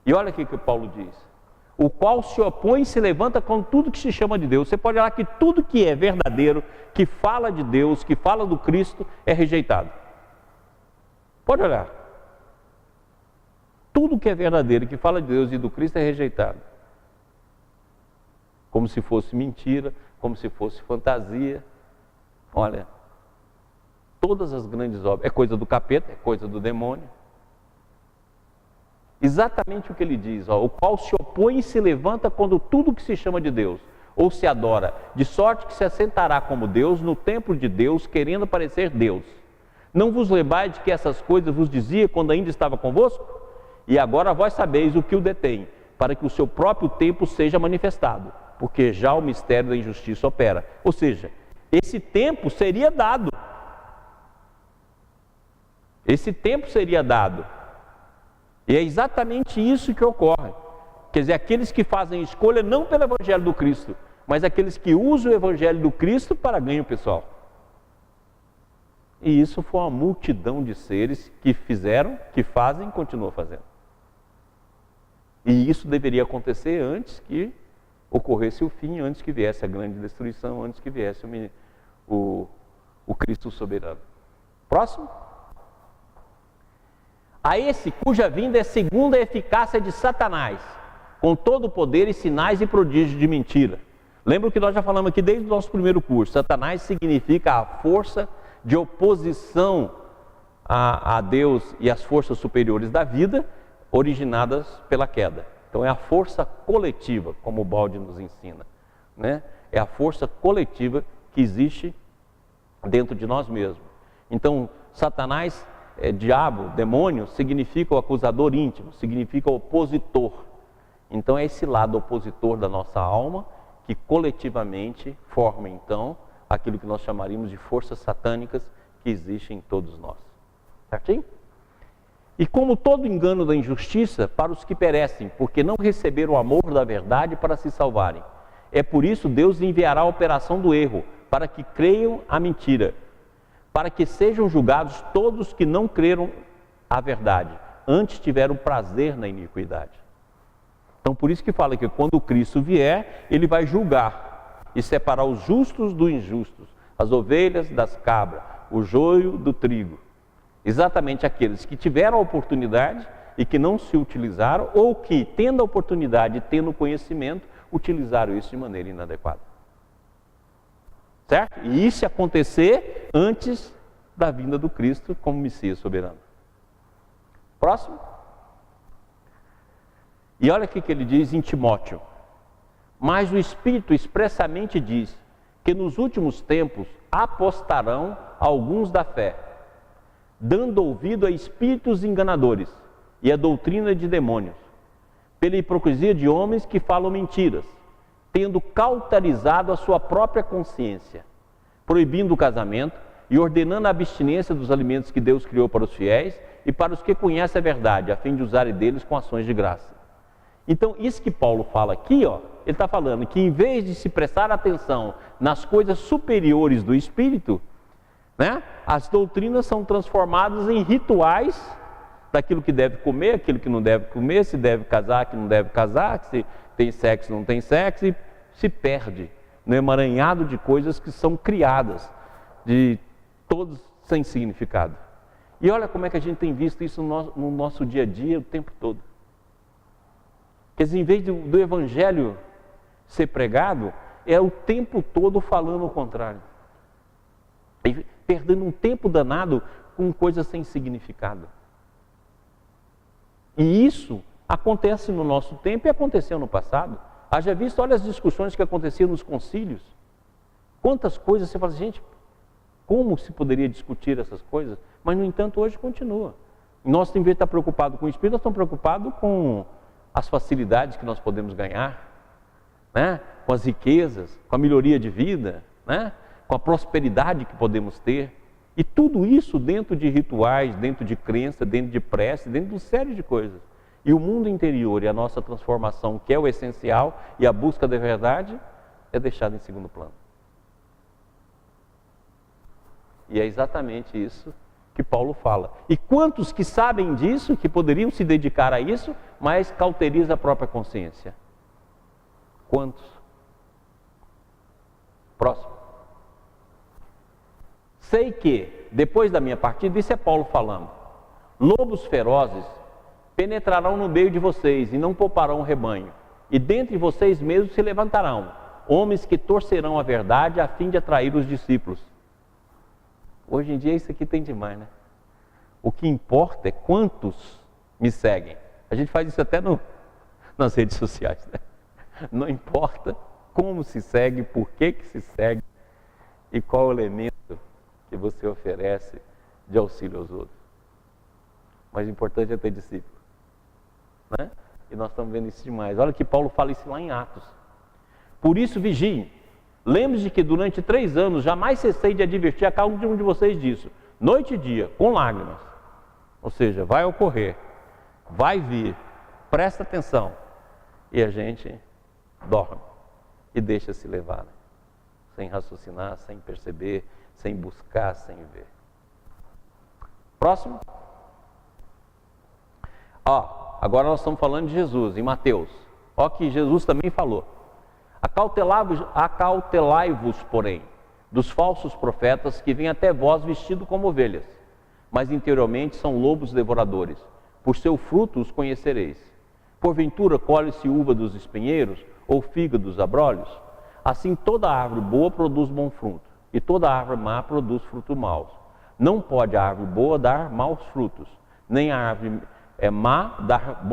E olha aqui que o Paulo diz. O qual se opõe e se levanta com tudo que se chama de Deus. Você pode olhar que tudo que é verdadeiro, que fala de Deus, que fala do Cristo, é rejeitado. Pode olhar. Tudo que é verdadeiro, que fala de Deus e do Cristo, é rejeitado. Como se fosse mentira, como se fosse fantasia. Olha, todas as grandes obras, é coisa do capeta, é coisa do demônio. Exatamente o que ele diz, ó, o qual se opõe e se levanta quando tudo que se chama de Deus, ou se adora, de sorte que se assentará como Deus no templo de Deus, querendo parecer Deus. Não vos lembrais de que essas coisas vos dizia quando ainda estava convosco? E agora vós sabeis o que o detém, para que o seu próprio tempo seja manifestado, porque já o mistério da injustiça opera. Ou seja, esse tempo seria dado. Esse tempo seria dado. E é exatamente isso que ocorre. Quer dizer, aqueles que fazem escolha não pelo Evangelho do Cristo, mas aqueles que usam o Evangelho do Cristo para ganho pessoal. E isso foi uma multidão de seres que fizeram, que fazem e continuam fazendo. E isso deveria acontecer antes que ocorresse o fim, antes que viesse a grande destruição, antes que viesse o Cristo soberano. Próximo. A esse cuja vinda é segundo a eficácia de Satanás, com todo o poder e sinais e prodígios de mentira. Lembra que nós já falamos aqui desde o nosso primeiro curso. Satanás significa a força de oposição a Deus e às forças superiores da vida, originadas pela queda. Então é a força coletiva, como o Balde nos ensina, né? É a força coletiva que existe dentro de nós mesmos. Então, Satanás, diabo, demônio, significa o acusador íntimo, significa o opositor. Então é esse lado opositor da nossa alma que coletivamente forma então aquilo que nós chamaríamos de forças satânicas que existem em todos nós. Certinho? E como todo engano da injustiça para os que perecem, porque não receberam o amor da verdade para se salvarem. É por isso Deus enviará a operação do erro, para que creiam a mentira, para que sejam julgados todos que não creram a verdade, antes tiveram prazer na iniquidade. Então por isso que fala que quando Cristo vier, Ele vai julgar e separar os justos dos injustos, as ovelhas das cabras, o joio do trigo. Exatamente aqueles que tiveram a oportunidade e que não se utilizaram, ou que, tendo a oportunidade e tendo o conhecimento, utilizaram isso de maneira inadequada. Certo? E isso acontecer antes da vinda do Cristo como Messias soberano. Próximo. E olha o que ele diz em Timóteo. Mas o Espírito expressamente diz que nos últimos tempos apostarão alguns da fé, dando ouvido a espíritos enganadores e a doutrina de demônios, pela hipocrisia de homens que falam mentiras, tendo cauterizado a sua própria consciência, proibindo o casamento e ordenando a abstinência dos alimentos que Deus criou para os fiéis e para os que conhecem a verdade, a fim de usarem deles com ações de graça. Então, isso que Paulo fala aqui, ó, ele está falando que em vez de se prestar atenção nas coisas superiores do Espírito, né, as doutrinas são transformadas em rituais daquilo que deve comer, aquilo que não deve comer, se deve casar, que não deve casar, se tem sexo, não tem sexo, e se perde no emaranhado de coisas que são criadas, de todos sem significado. E olha como é que a gente tem visto isso no nosso dia a dia o tempo todo. Quer dizer, em vez do Evangelho ser pregado, é o tempo todo falando o contrário. E perdendo um tempo danado com coisas sem significado. E isso acontece no nosso tempo e aconteceu no passado. Haja visto, olha as discussões que aconteciam nos concílios. Quantas coisas você fala, gente, como se poderia discutir essas coisas? Mas, no entanto, hoje continua. Nós, em vez de estar preocupados com o Espírito, nós estamos preocupados com as facilidades que nós podemos ganhar, né? Com as riquezas, com a melhoria de vida, né? Com a prosperidade que podemos ter. E tudo isso dentro de rituais, dentro de crença, dentro de prece, dentro de uma série de coisas. E o mundo interior e a nossa transformação, que é o essencial, e a busca da verdade, é deixada em segundo plano. E é exatamente isso que Paulo fala. E quantos que sabem disso, que poderiam se dedicar a isso, mas cauteriza a própria consciência? Quantos? Próximo. Sei que, depois da minha partida, isso é Paulo falando, lobos ferozes penetrarão no meio de vocês e não pouparão o rebanho. E dentre vocês mesmos se levantarão homens que torcerão a verdade a fim de atrair os discípulos. Hoje em dia isso aqui tem demais, né? O que importa é quantos me seguem. A gente faz isso até nas redes sociais, né? Não importa como se segue, por que se segue e qual o elemento que você oferece de auxílio aos outros. Mas o importante é ter discípulo, né? E nós estamos vendo isso demais. Olha que Paulo fala isso lá em Atos. Por isso vigiem. Lembre-se de que durante 3 anos jamais cessei de advertir a cada um de vocês disso, noite e dia, com lágrimas. Ou seja, vai ocorrer, vai vir, presta atenção. e a gente dorme e deixa se levar, né? Sem raciocinar, sem perceber, sem buscar, sem ver. Próximo. Agora nós estamos falando de Jesus, em Mateus. Ó que Jesus também falou. Acautelai-vos, porém, dos falsos profetas que vêm até vós vestidos como ovelhas, mas interiormente são lobos devoradores. Por seu fruto os conhecereis. Porventura colhe-se uva dos espinheiros, ou figa dos abrolhos? Assim toda árvore boa produz bom fruto, e toda árvore má produz frutos maus. Não pode a árvore boa dar maus frutos, nem a árvore má dar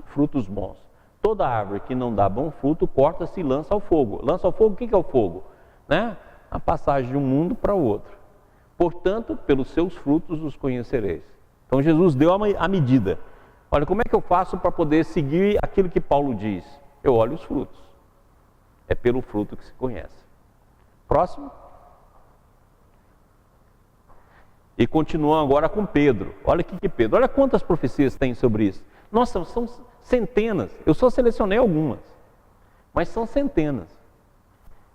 frutos bons. Toda árvore que não dá bom fruto, corta-se e lança ao fogo. Lança ao fogo, o que é o fogo? Né? A passagem de um mundo para o outro. Portanto, pelos seus frutos os conhecereis. Então Jesus deu a medida. Olha, como é que eu faço para poder seguir aquilo que Paulo diz? Eu olho os frutos. É pelo fruto que se conhece. Próximo. E continuam agora com Pedro. Olha aqui que Pedro, olha quantas profecias tem sobre isso. Nossa, são centenas. Eu só selecionei algumas, mas são centenas.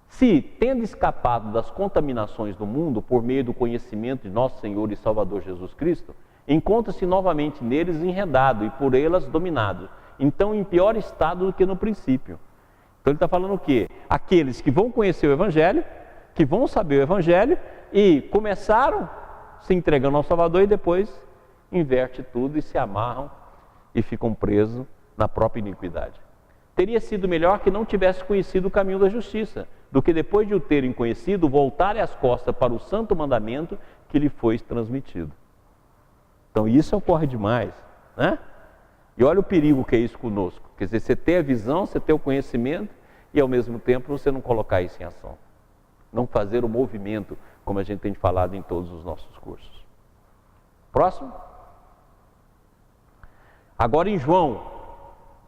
Se, tendo escapado das contaminações do mundo por meio do conhecimento de nosso Senhor e Salvador Jesus Cristo, encontra-se novamente neles enredado e por elas dominado, então em pior estado do que no princípio. Então ele está falando o quê? Aqueles que vão conhecer o Evangelho, que vão saber o Evangelho e começaram se entregando ao Salvador e depois inverte tudo e se amarram e ficam presos na própria iniquidade. Teria sido melhor que não tivesse conhecido o caminho da justiça, do que depois de o terem conhecido, voltarem as costas para o santo mandamento que lhe foi transmitido. Então isso ocorre demais, né? E olha o perigo que é isso conosco. Quer dizer, você ter a visão, você ter o conhecimento e ao mesmo tempo você não colocar isso em ação. Não fazer o movimento, como a gente tem falado em todos os nossos cursos. Próximo. Agora em João,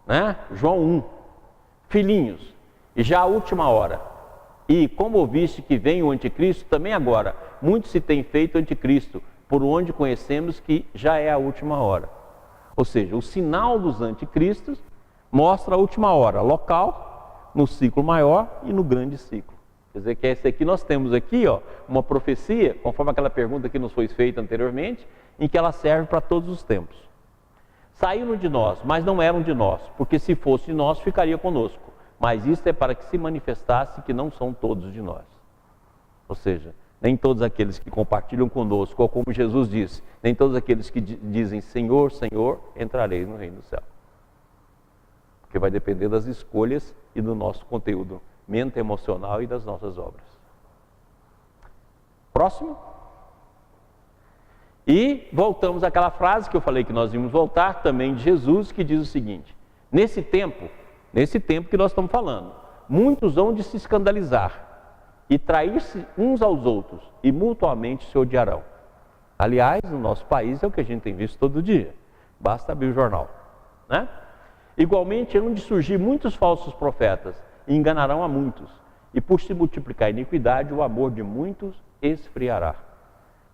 né? João 1. Filhinhos, e já a última hora. E como ouviste que vem o anticristo, também agora, muito se tem feito anticristo, por onde conhecemos que já é a última hora. Ou seja, o sinal dos anticristos mostra a última hora, local, no ciclo maior e no grande ciclo. Quer dizer que esse aqui nós temos aqui, ó, uma profecia, conforme aquela pergunta que nos foi feita anteriormente, em que ela serve para todos os tempos. Saíram de nós, mas não eram de nós, porque se fosse de nós, ficaria conosco. Mas isso é para que se manifestasse que não são todos de nós. Ou seja, nem todos aqueles que compartilham conosco, ou como Jesus disse, nem todos aqueles que dizem Senhor, Senhor, entrarei no reino do céu. Porque vai depender das escolhas e do nosso conteúdo mente emocional e das nossas obras. Próximo. E voltamos àquela frase que eu falei que nós íamos voltar, também de Jesus, que diz o seguinte: nesse tempo que nós estamos falando, muitos hão de se escandalizar e trair-se uns aos outros e mutuamente se odiarão. Aliás, no nosso país é o que a gente tem visto todo dia, basta abrir o jornal, né? Igualmente hão de surgir muitos falsos profetas e enganarão a muitos, e por se multiplicar a iniquidade, o amor de muitos esfriará.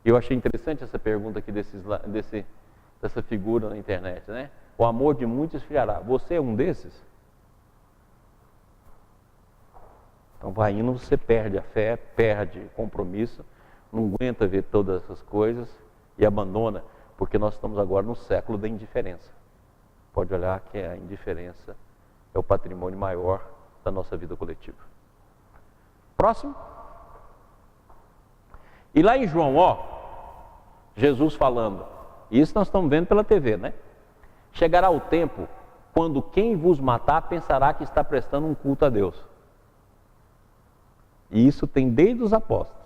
Eu achei interessante essa pergunta aqui dessa figura na internet, né? O amor de muitos esfriará. Você é um desses? Então vai indo, você perde a fé, perde o compromisso, não aguenta ver todas essas coisas e abandona, porque nós estamos agora no século da indiferença. Pode olhar que a indiferença é o patrimônio maior da nossa vida coletiva. Próximo. E lá em João, ó, Jesus falando, isso nós estamos vendo pela TV, né? Chegará o tempo quando quem vos matar pensará que está prestando um culto a Deus. E isso tem desde os apóstolos,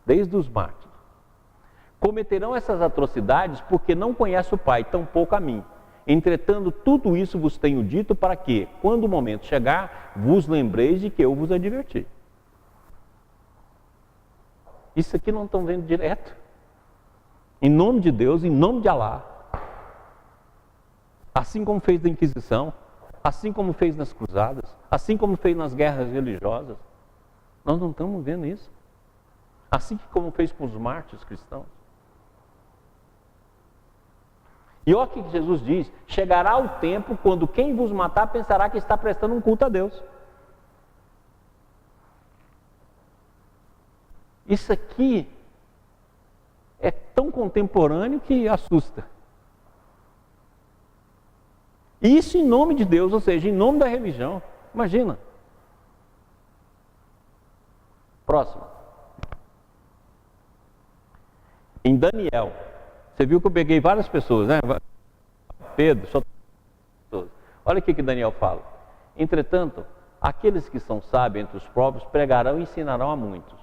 desde os mártires. Cometerão essas atrocidades porque não conhece o Pai, tampouco a mim. Entretanto, tudo isso vos tenho dito para que, quando o momento chegar, vos lembreis de que eu vos adverti. Isso aqui não estão vendo direto. Em nome de Deus, em nome de Alá. Assim como fez na Inquisição, assim como fez nas cruzadas, assim como fez nas guerras religiosas. Nós não estamos vendo isso. Assim como fez com os mártires cristãos. E olha o que Jesus diz: chegará o tempo quando quem vos matar pensará que está prestando um culto a Deus. Isso aqui é tão contemporâneo que assusta. Isso em nome de Deus, ou seja, em nome da religião. Imagina. Próximo. Em Daniel. Você viu que eu peguei várias pessoas, né? Pedro, só pessoas. Olha o que Daniel fala. Entretanto, aqueles que são sábios entre os povos pregarão e ensinarão a muitos.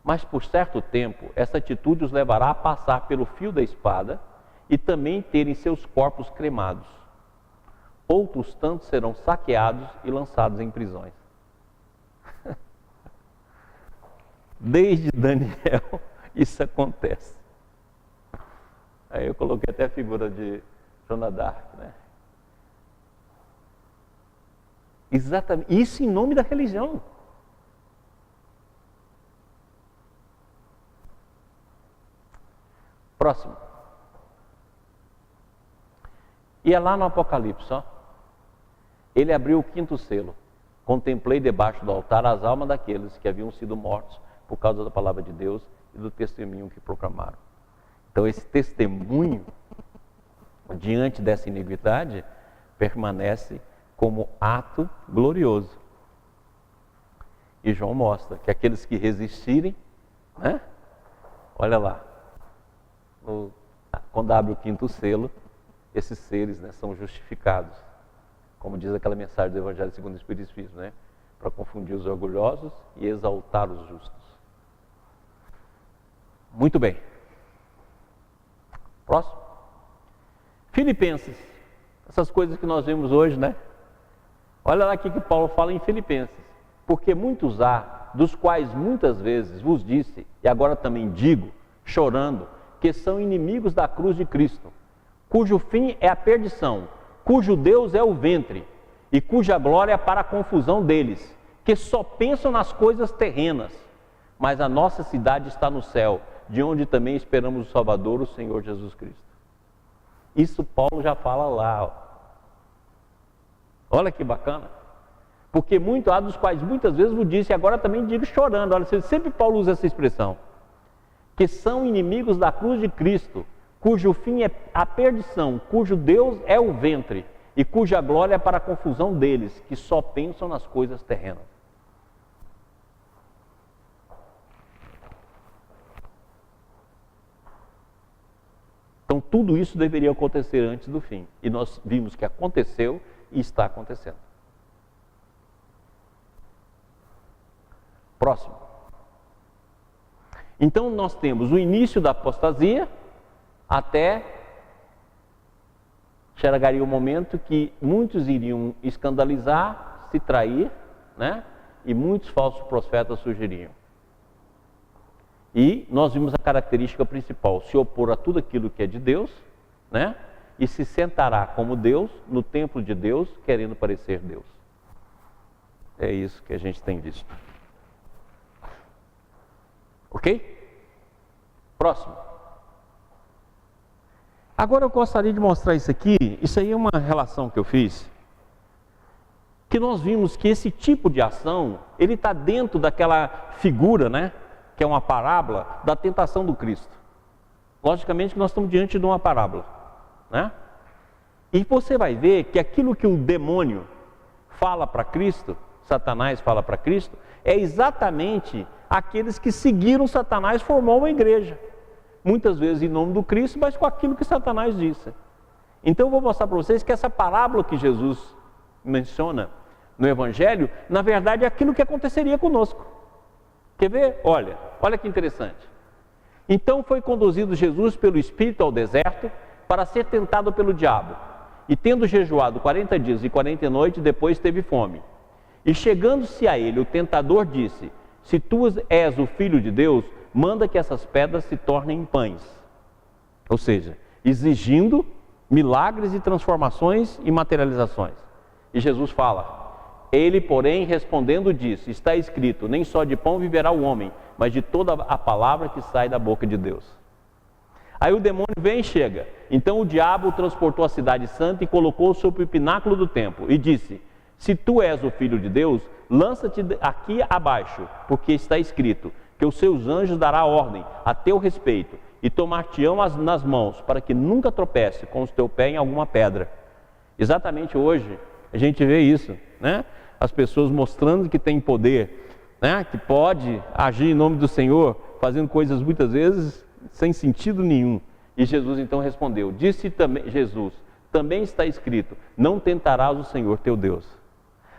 Mas por certo tempo, essa atitude os levará a passar pelo fio da espada e também terem seus corpos cremados. Outros tantos serão saqueados e lançados em prisões. Desde Daniel, isso acontece. Aí eu coloquei até a figura de Joana d'Arc, né? Exatamente, isso em nome da religião. Próximo. E é lá no Apocalipse, ó. Ele abriu o 5º selo. Contemplei debaixo do altar as almas daqueles que haviam sido mortos por causa da palavra de Deus e do testemunho que proclamaram. Então esse testemunho diante dessa iniquidade permanece como ato glorioso. E João mostra que aqueles que resistirem, né? Olha lá, quando abre o 5º selo, esses seres, né, são justificados. Como diz aquela mensagem do Evangelho segundo o Espiritismo, né? Para confundir os orgulhosos e exaltar os justos. Muito bem. Próximo. Filipenses. Essas coisas que nós vemos hoje, né? Olha lá o que Paulo fala em Filipenses. Porque muitos há, dos quais muitas vezes vos disse, e agora também digo, chorando, que são inimigos da cruz de Cristo, cujo fim é a perdição, cujo Deus é o ventre, e cuja glória é para a confusão deles, que só pensam nas coisas terrenas, mas a nossa cidade está no céu, de onde também esperamos o Salvador, o Senhor Jesus Cristo. Isso Paulo já fala lá, ó. Olha que bacana. Porque muito há, dos quais muitas vezes vos disse, e agora também digo chorando. Olha, sempre Paulo usa essa expressão. Que são inimigos da cruz de Cristo, cujo fim é a perdição, cujo Deus é o ventre, e cuja glória é para a confusão deles, que só pensam nas coisas terrenas. Então tudo isso deveria acontecer antes do fim. E nós vimos que aconteceu e está acontecendo. Próximo. Então nós temos o início da apostasia até chegaria o momento que muitos iriam escandalizar, se trair, né? E muitos falsos profetas surgiriam. E nós vimos a característica principal: se opor a tudo aquilo que é de Deus, né? E se sentará como Deus no templo de Deus, querendo parecer Deus. É isso que a gente tem visto. Ok? Próximo. Agora eu gostaria de mostrar isso aqui. Isso aí é uma relação que eu fiz, que nós vimos que esse tipo de ação, ele está dentro daquela figura, né? Que é uma parábola da tentação do Cristo. Logicamente que nós estamos diante de uma parábola, né? E você vai ver que aquilo que o demônio fala para Cristo, Satanás fala para Cristo, é exatamente aqueles que seguiram Satanás formou uma igreja. Muitas vezes em nome do Cristo, mas com aquilo que Satanás disse. Então eu vou mostrar para vocês que essa parábola que Jesus menciona no Evangelho, na verdade é aquilo que aconteceria conosco. Quer ver? Olha que interessante. Então foi conduzido Jesus pelo Espírito ao deserto para ser tentado pelo diabo. E tendo jejuado 40 dias e 40 noites, depois teve fome. E chegando-se a ele, o tentador disse: se tu és o Filho de Deus, manda que essas pedras se tornem em pães. Ou seja, exigindo milagres e transformações e materializações. E Jesus fala: ele, porém, respondendo disse: está escrito, nem só de pão viverá o homem, mas de toda a palavra que sai da boca de Deus. Aí o demônio vem e chega. Então o diabo transportou a cidade santa e colocou sobre o pináculo do templo e disse: se tu és o filho de Deus, lança-te aqui abaixo, porque está escrito que os seus anjos dará ordem a teu respeito e tomar-te-ão nas mãos, para que nunca tropece com o teu pé em alguma pedra. Exatamente hoje a gente vê isso, né? As pessoas mostrando que tem poder, né? Que pode agir em nome do Senhor, fazendo coisas muitas vezes sem sentido nenhum. E Jesus então respondeu, disse também Jesus, também está escrito, não tentarás o Senhor teu Deus.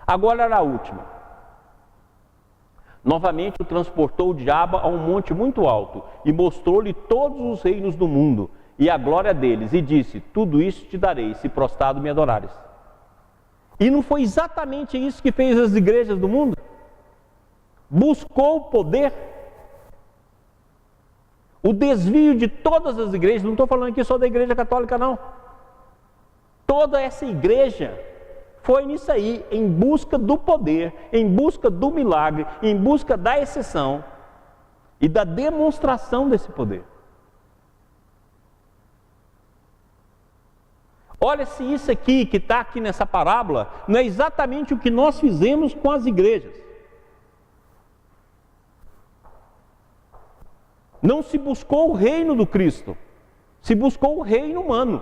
Agora era a última. Novamente o transportou o diabo a um monte muito alto e mostrou-lhe todos os reinos do mundo e a glória deles, e disse, tudo isso te darei, se prostrado me adorares. E não foi exatamente isso que fez as igrejas do mundo? Buscou o poder. O desvio de todas as igrejas, não estou falando aqui só da igreja católica não. Toda essa igreja foi nisso aí, em busca do poder, em busca do milagre, em busca da exceção e da demonstração desse poder. Olha se isso aqui que está aqui nessa parábola não é exatamente o que nós fizemos com as igrejas. Não se buscou o reino do Cristo, se buscou o reino humano.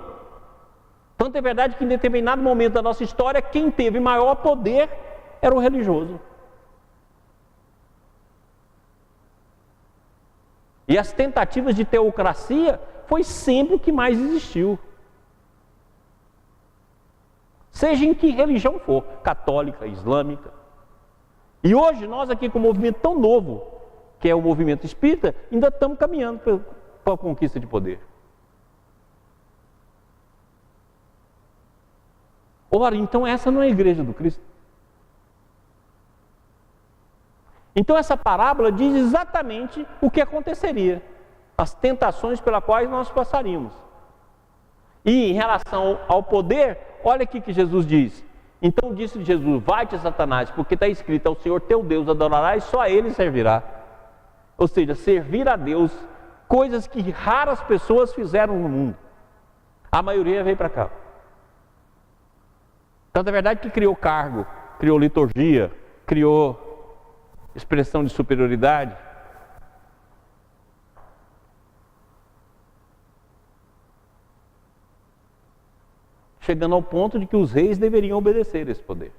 Tanto é verdade que em determinado momento da nossa história, quem teve maior poder era o religioso. E as tentativas de teocracia foi sempre o que mais existiu. Seja em que religião for, católica, islâmica. E hoje nós aqui com um movimento tão novo, que é o movimento espírita, ainda estamos caminhando para a conquista de poder. Ora, então essa não é a igreja do Cristo. Então essa parábola diz exatamente o que aconteceria, as tentações pelas quais nós passaríamos. E em relação ao poder, olha aqui que Jesus diz. Então disse Jesus, vai-te Satanás, porque está escrito, ao Senhor teu Deus adorarás, só a Ele servirá. Ou seja, servir a Deus, coisas que raras pessoas fizeram no mundo. A maioria veio para cá. Tanto é verdade que criou cargo, criou liturgia, criou expressão de superioridade. Chegando ao ponto de que os reis deveriam obedecer esse poder.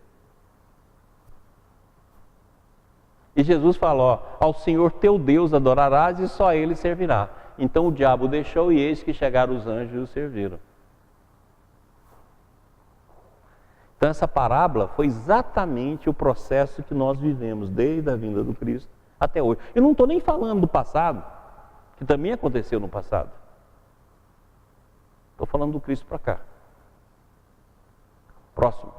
E Jesus fala, ó, ao Senhor teu Deus adorarás e só a Ele servirá. Então o diabo deixou e eis que chegaram os anjos e o serviram. Então essa parábola foi exatamente o processo que nós vivemos desde a vinda do Cristo até hoje. Eu não estou nem falando do passado, que também aconteceu no passado. Estou falando do Cristo para cá. Próximo.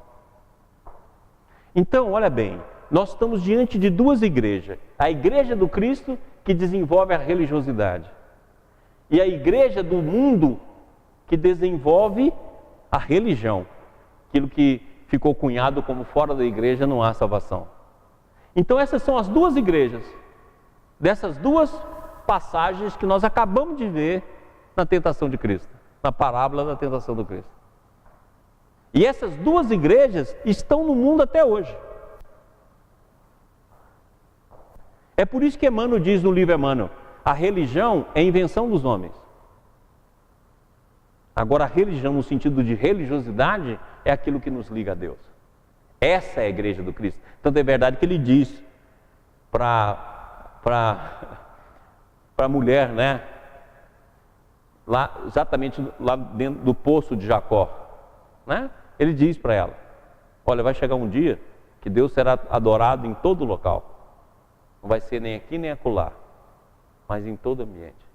Então, olha bem, nós estamos diante de duas igrejas. A igreja do Cristo, que desenvolve a religiosidade, e a igreja do mundo, que desenvolve a religião. Aquilo que ficou cunhado como fora da igreja não há salvação. Então essas são as duas igrejas, dessas duas passagens que nós acabamos de ver na tentação de Cristo, na parábola da tentação do Cristo. E essas duas igrejas estão no mundo até hoje. É por isso que Emmanuel diz no livro Emmanuel, a religião é invenção dos homens. Agora a religião no sentido de religiosidade é aquilo que nos liga a Deus. Essa é a igreja do Cristo. Tanto é verdade que ele diz para a mulher, né? Lá, exatamente lá dentro do poço de Jacó, né? Ele diz para ela, olha, vai chegar um dia que Deus será adorado em todo local. Não vai ser nem aqui nem acolá, mas em todo ambiente.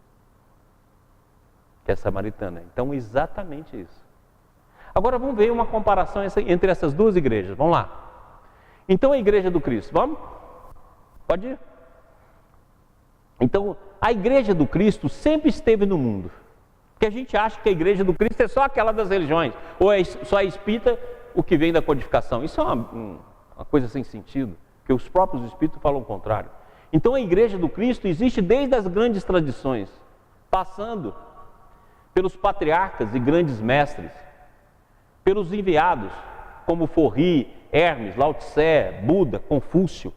Que é samaritana. Então, exatamente isso. Agora vamos ver uma comparação entre essas duas igrejas. Vamos lá. Então, a igreja do Cristo. Vamos? Pode ir? Então, a igreja do Cristo sempre esteve no mundo. Porque a gente acha que a igreja do Cristo é só aquela das religiões. Ou é só espírita o que vem da codificação. Isso é uma coisa sem sentido. Porque os próprios espíritos falam o contrário. Então, a igreja do Cristo existe desde as grandes tradições. Passando pelos patriarcas e grandes mestres, pelos enviados, como Forri, Hermes, Lao Tse, Buda, Confúcio.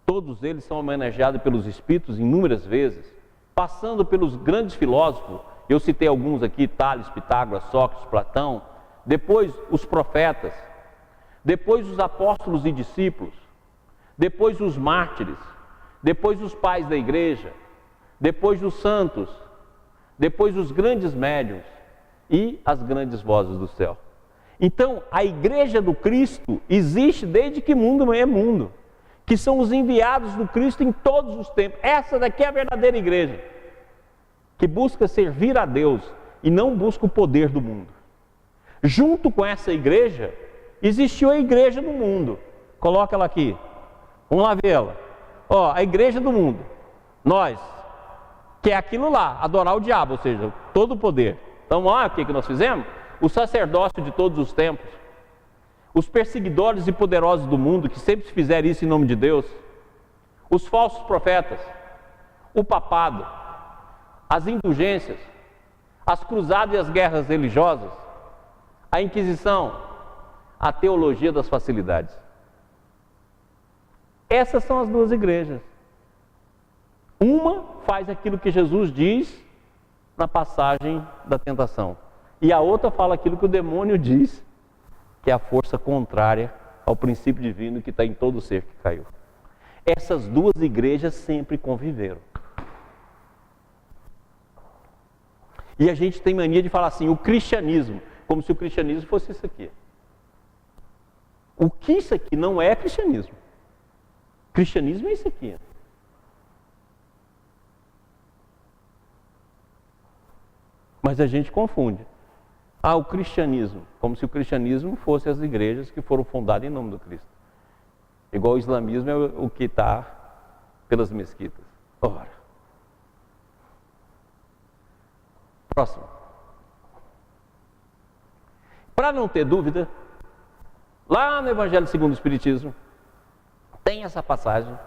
Todos eles são homenageados pelos espíritos inúmeras vezes, passando pelos grandes filósofos. Eu citei alguns aqui: Tales, Pitágoras, Sócrates, Platão. Depois os profetas, depois os apóstolos e discípulos, depois os mártires, depois os pais da igreja, depois os santos, depois os grandes médiuns e as grandes vozes do céu. Então, a igreja do Cristo existe desde que mundo é mundo, que são os enviados do Cristo em todos os tempos. Essa daqui é a verdadeira igreja, que busca servir a Deus e não busca o poder do mundo. Junto com essa igreja, existiu a igreja do mundo. Coloca ela aqui, vamos lá vê-la. Ó, a igreja do mundo, nós, que é aquilo lá, adorar o diabo, ou seja, todo o poder. Então, olha o que nós fizemos? O sacerdócio de todos os tempos, os perseguidores e poderosos do mundo, que sempre fizeram isso em nome de Deus, os falsos profetas, o papado, as indulgências, as cruzadas e as guerras religiosas, a Inquisição, a teologia das facilidades. Essas são as duas igrejas. Uma faz aquilo que Jesus diz na passagem da tentação, e a outra fala aquilo que o demônio diz, que é a força contrária ao princípio divino que está em todo ser que caiu. Essas duas igrejas sempre conviveram. E a gente tem mania de falar assim, o cristianismo, como se o cristianismo fosse isso aqui. O que isso aqui não é cristianismo. Cristianismo é isso aqui. Mas a gente confunde. O cristianismo, como se o cristianismo fosse as igrejas que foram fundadas em nome do Cristo. Igual o islamismo é o que está pelas mesquitas. Ora. Próximo. Para não ter dúvida, lá no Evangelho segundo o Espiritismo, tem essa passagem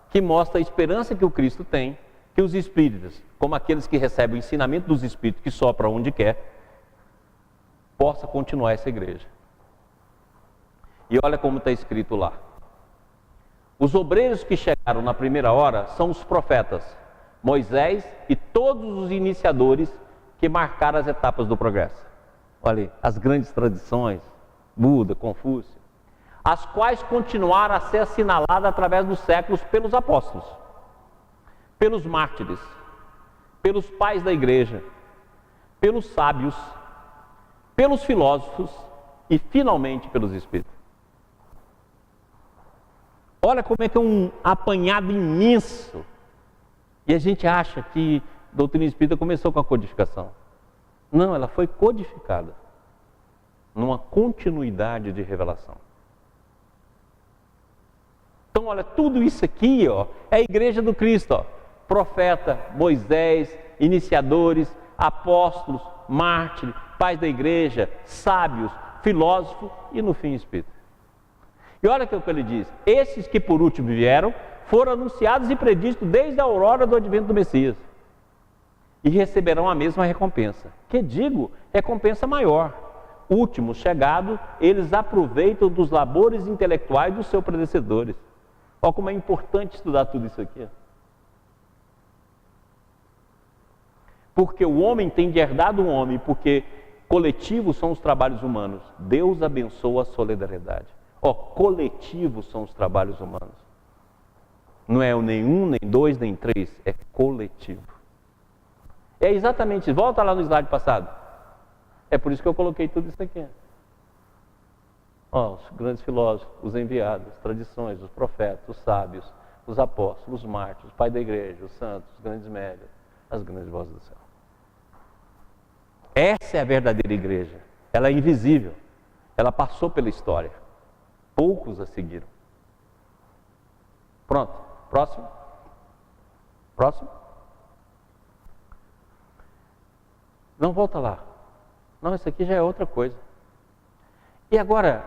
que mostra a esperança que o Cristo tem, que os espíritas, como aqueles que recebem o ensinamento dos espíritos, que sopra onde quer, possa continuar essa igreja. E olha como está escrito lá. Os obreiros que chegaram na primeira hora são os profetas, Moisés e todos os iniciadores que marcaram as etapas do progresso. Olha aí, as grandes tradições, Buda, Confúcio, as quais continuaram a ser assinaladas através dos séculos pelos apóstolos, pelos mártires, pelos pais da igreja, pelos sábios, pelos filósofos e finalmente pelos espíritos. Olha como é que é um apanhado imenso. E a gente acha que a doutrina espírita começou com a codificação. Não, ela foi codificada numa continuidade de revelação. Então, olha, tudo isso aqui, ó, é a igreja do Cristo, ó. Profeta, Moisés, iniciadores, apóstolos, mártires, pais da igreja, sábios, filósofos e no fim espírito. E olha o que ele diz: esses que por último vieram foram anunciados e preditos desde a aurora do advento do Messias e receberão a mesma recompensa. Que digo, recompensa maior. Últimos chegados, eles aproveitam dos labores intelectuais dos seus predecessores. Olha como é importante estudar tudo isso aqui. Porque o homem tem de herdar do homem, porque coletivos são os trabalhos humanos. Deus abençoa a solidariedade. Coletivos são os trabalhos humanos. Não é o nem um, nem dois, nem três, é coletivo. É exatamente, volta lá no slide passado. É por isso que eu coloquei tudo isso aqui. Os grandes filósofos, os enviados, as tradições, os profetas, os sábios, os apóstolos, os mártires, os pais da igreja, os santos, os grandes médios, as grandes vozes do céu. Essa é a verdadeira igreja. Ela é invisível. Ela passou pela história. Poucos a seguiram. Pronto. Próximo. Próximo. Não, volta lá. Não, isso aqui já é outra coisa. E agora,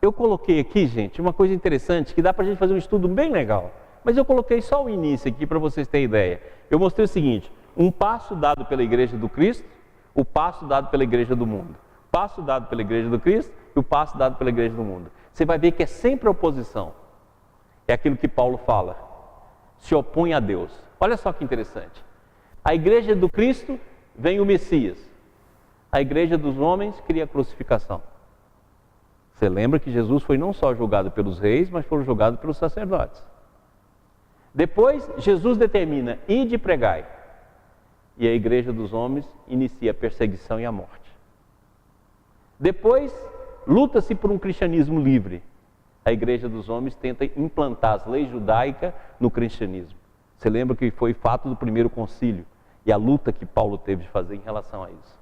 eu coloquei aqui, gente, uma coisa interessante que dá para a gente fazer um estudo bem legal. Mas eu coloquei só o início aqui para vocês terem ideia. Eu mostrei o seguinte: um passo dado pela igreja do Cristo, o passo dado pela igreja do mundo. O passo dado pela igreja do Cristo e o passo dado pela igreja do mundo. Você vai ver que é sempre oposição. É aquilo que Paulo fala. Se opõe a Deus. Olha só que interessante. A igreja do Cristo vem o Messias. A igreja dos homens cria a crucificação. Você lembra que Jesus foi não só julgado pelos reis, mas foi julgado pelos sacerdotes. Depois, Jesus determina, ide e pregai. E a igreja dos homens inicia a perseguição e a morte. Depois, luta-se por um cristianismo livre. A igreja dos homens tenta implantar as leis judaicas no cristianismo. Você lembra que foi fato do primeiro concílio e a luta que Paulo teve de fazer em relação a isso.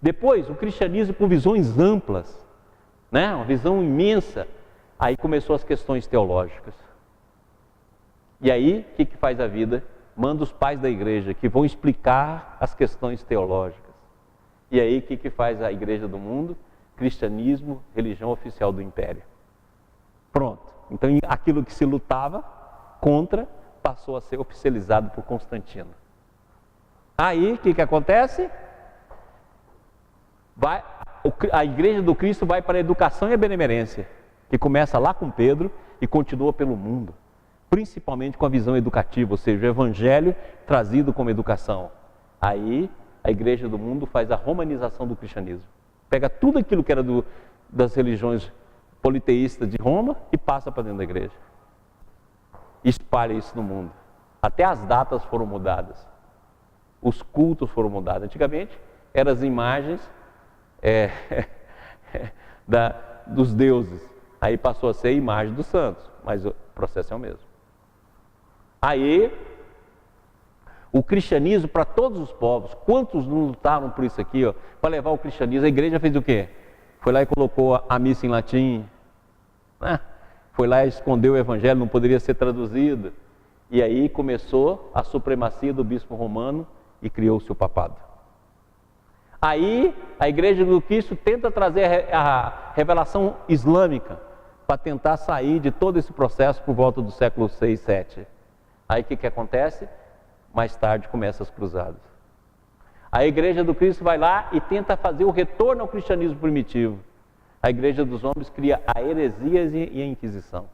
Depois, o cristianismo com visões amplas, né? Uma visão imensa. Aí começou as questões teológicas. E aí, o que faz a vida? Manda os pais da igreja que vão explicar as questões teológicas. E aí, o que faz a igreja do mundo? Cristianismo, religião oficial do império. Pronto. Então, aquilo que se lutava contra passou a ser oficializado por Constantino. Aí, o que acontece? A igreja do Cristo vai para a educação e a benemerência, que começa lá com Pedro e continua pelo mundo. Principalmente com a visão educativa, ou seja, o evangelho trazido como educação. Aí, a igreja do mundo faz a romanização do cristianismo. Pega tudo aquilo que era das religiões politeístas de Roma e passa para dentro da igreja. Espalha isso no mundo. Até as datas foram mudadas. Os cultos foram mudados. Antigamente, eram as imagens dos deuses. Aí passou a ser a imagem dos santos, mas o processo é o mesmo. Aí, o cristianismo para todos os povos, quantos não lutaram por isso aqui, para levar o cristianismo? A igreja fez o quê? Foi lá e colocou a missa em latim, né? Foi lá e escondeu o evangelho, não poderia ser traduzido. E aí começou a supremacia do bispo romano e criou-se o papado. Aí, a igreja do Cristo tenta trazer a revelação islâmica para tentar sair de todo esse processo por volta do século 6, 7. Aí o que acontece? Mais tarde começam as cruzadas. A igreja do Cristo vai lá e tenta fazer o retorno ao cristianismo primitivo. A igreja dos homens cria a heresia e a inquisição.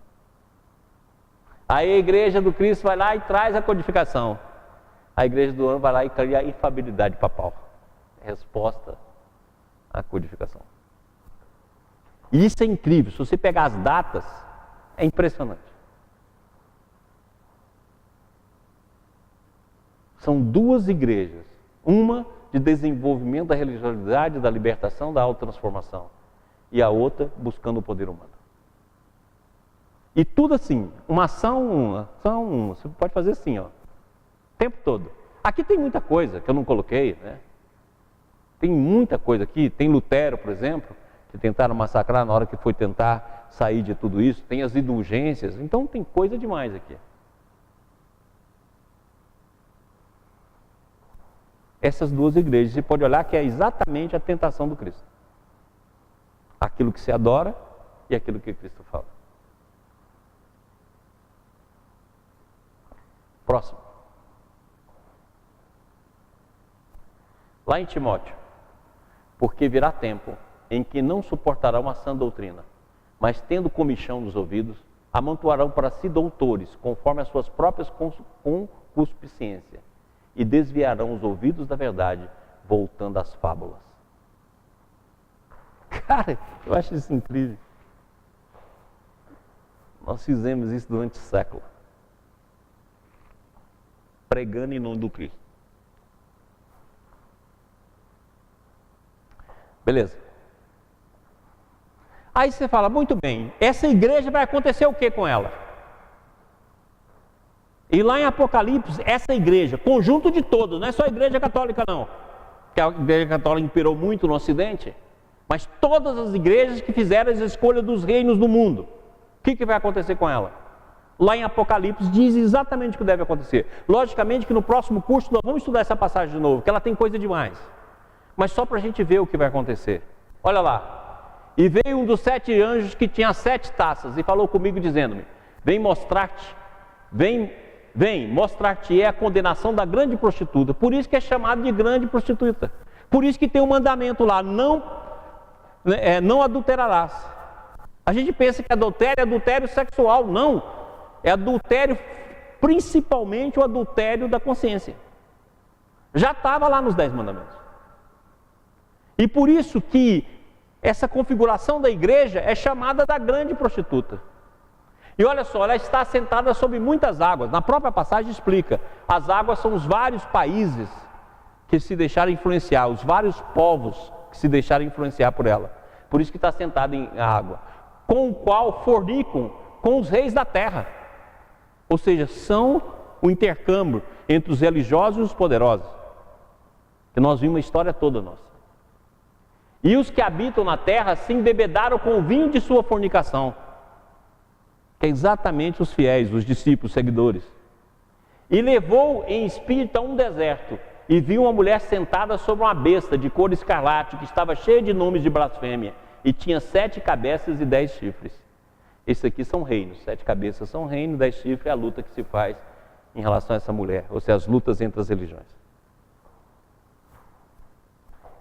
A igreja do Cristo vai lá e traz a codificação. A igreja do homem vai lá e cria a infabilidade papal. Resposta à codificação. E isso é incrível. Se você pegar as datas, é impressionante. São duas igrejas. Uma de desenvolvimento da religiosidade, da libertação, da autotransformação. E a outra buscando o poder humano. E tudo assim, uma ação, você pode fazer assim, o tempo todo. Aqui tem muita coisa que eu não coloquei, né? Tem muita coisa aqui. Tem Lutero, por exemplo, que tentaram massacrar na hora que foi tentar sair de tudo isso. Tem as indulgências. Então tem coisa demais aqui. Essas duas igrejas, você pode olhar que é exatamente a tentação do Cristo. Aquilo que se adora e aquilo que Cristo fala. Próximo. Lá em Timóteo. Porque virá tempo em que não suportarão a sã doutrina, mas tendo comichão nos ouvidos, amontoarão para si doutores, conforme as suas próprias concupiscências, e desviarão os ouvidos da verdade, voltando às fábulas. Cara, eu acho isso incrível. Nós fizemos isso durante séculos. Pregando em nome do Cristo. Beleza. Aí você fala, muito bem, essa igreja vai acontecer o que com ela? E lá em Apocalipse, essa igreja, conjunto de todos, não é só a igreja católica não, porque a igreja católica imperou muito no Ocidente, mas todas as igrejas que fizeram as escolhas dos reinos do mundo, o que vai acontecer com ela? Lá em Apocalipse diz exatamente o que deve acontecer. Logicamente que no próximo curso nós vamos estudar essa passagem de novo, porque ela tem coisa demais. Mas só para a gente ver o que vai acontecer. Olha lá. E veio um dos 7 anjos que tinha 7 taças e falou comigo dizendo-me, vem mostrar-te, vem mostrar-te a condenação da grande prostituta. Por isso que é chamado de grande prostituta. Por isso que tem um mandamento lá, não adulterarás. A gente pensa que adultério é adultério sexual. Não, é adultério, principalmente o adultério da consciência. Já estava lá nos 10 mandamentos. E por isso que essa configuração da igreja é chamada da grande prostituta. E olha só, ela está assentada sobre muitas águas. Na própria passagem explica, as águas são os vários países que se deixaram influenciar, os vários povos que se deixaram influenciar por ela. Por isso que está sentada em água, com o qual fornicam com os reis da terra. Ou seja, são o intercâmbio entre os religiosos e os poderosos. Que nós vimos a história toda nossa. E os que habitam na terra se embebedaram com o vinho de sua fornicação. Que é exatamente os fiéis, os discípulos, seguidores. E levou em espírito a um deserto, e viu uma mulher sentada sobre uma besta de cor escarlate, que estava cheia de nomes de blasfêmia, e tinha 7 cabeças e 10 chifres. Esses aqui são reinos, 7 cabeças são reinos, 10 chifres é a luta que se faz em relação a essa mulher, ou seja, as lutas entre as religiões.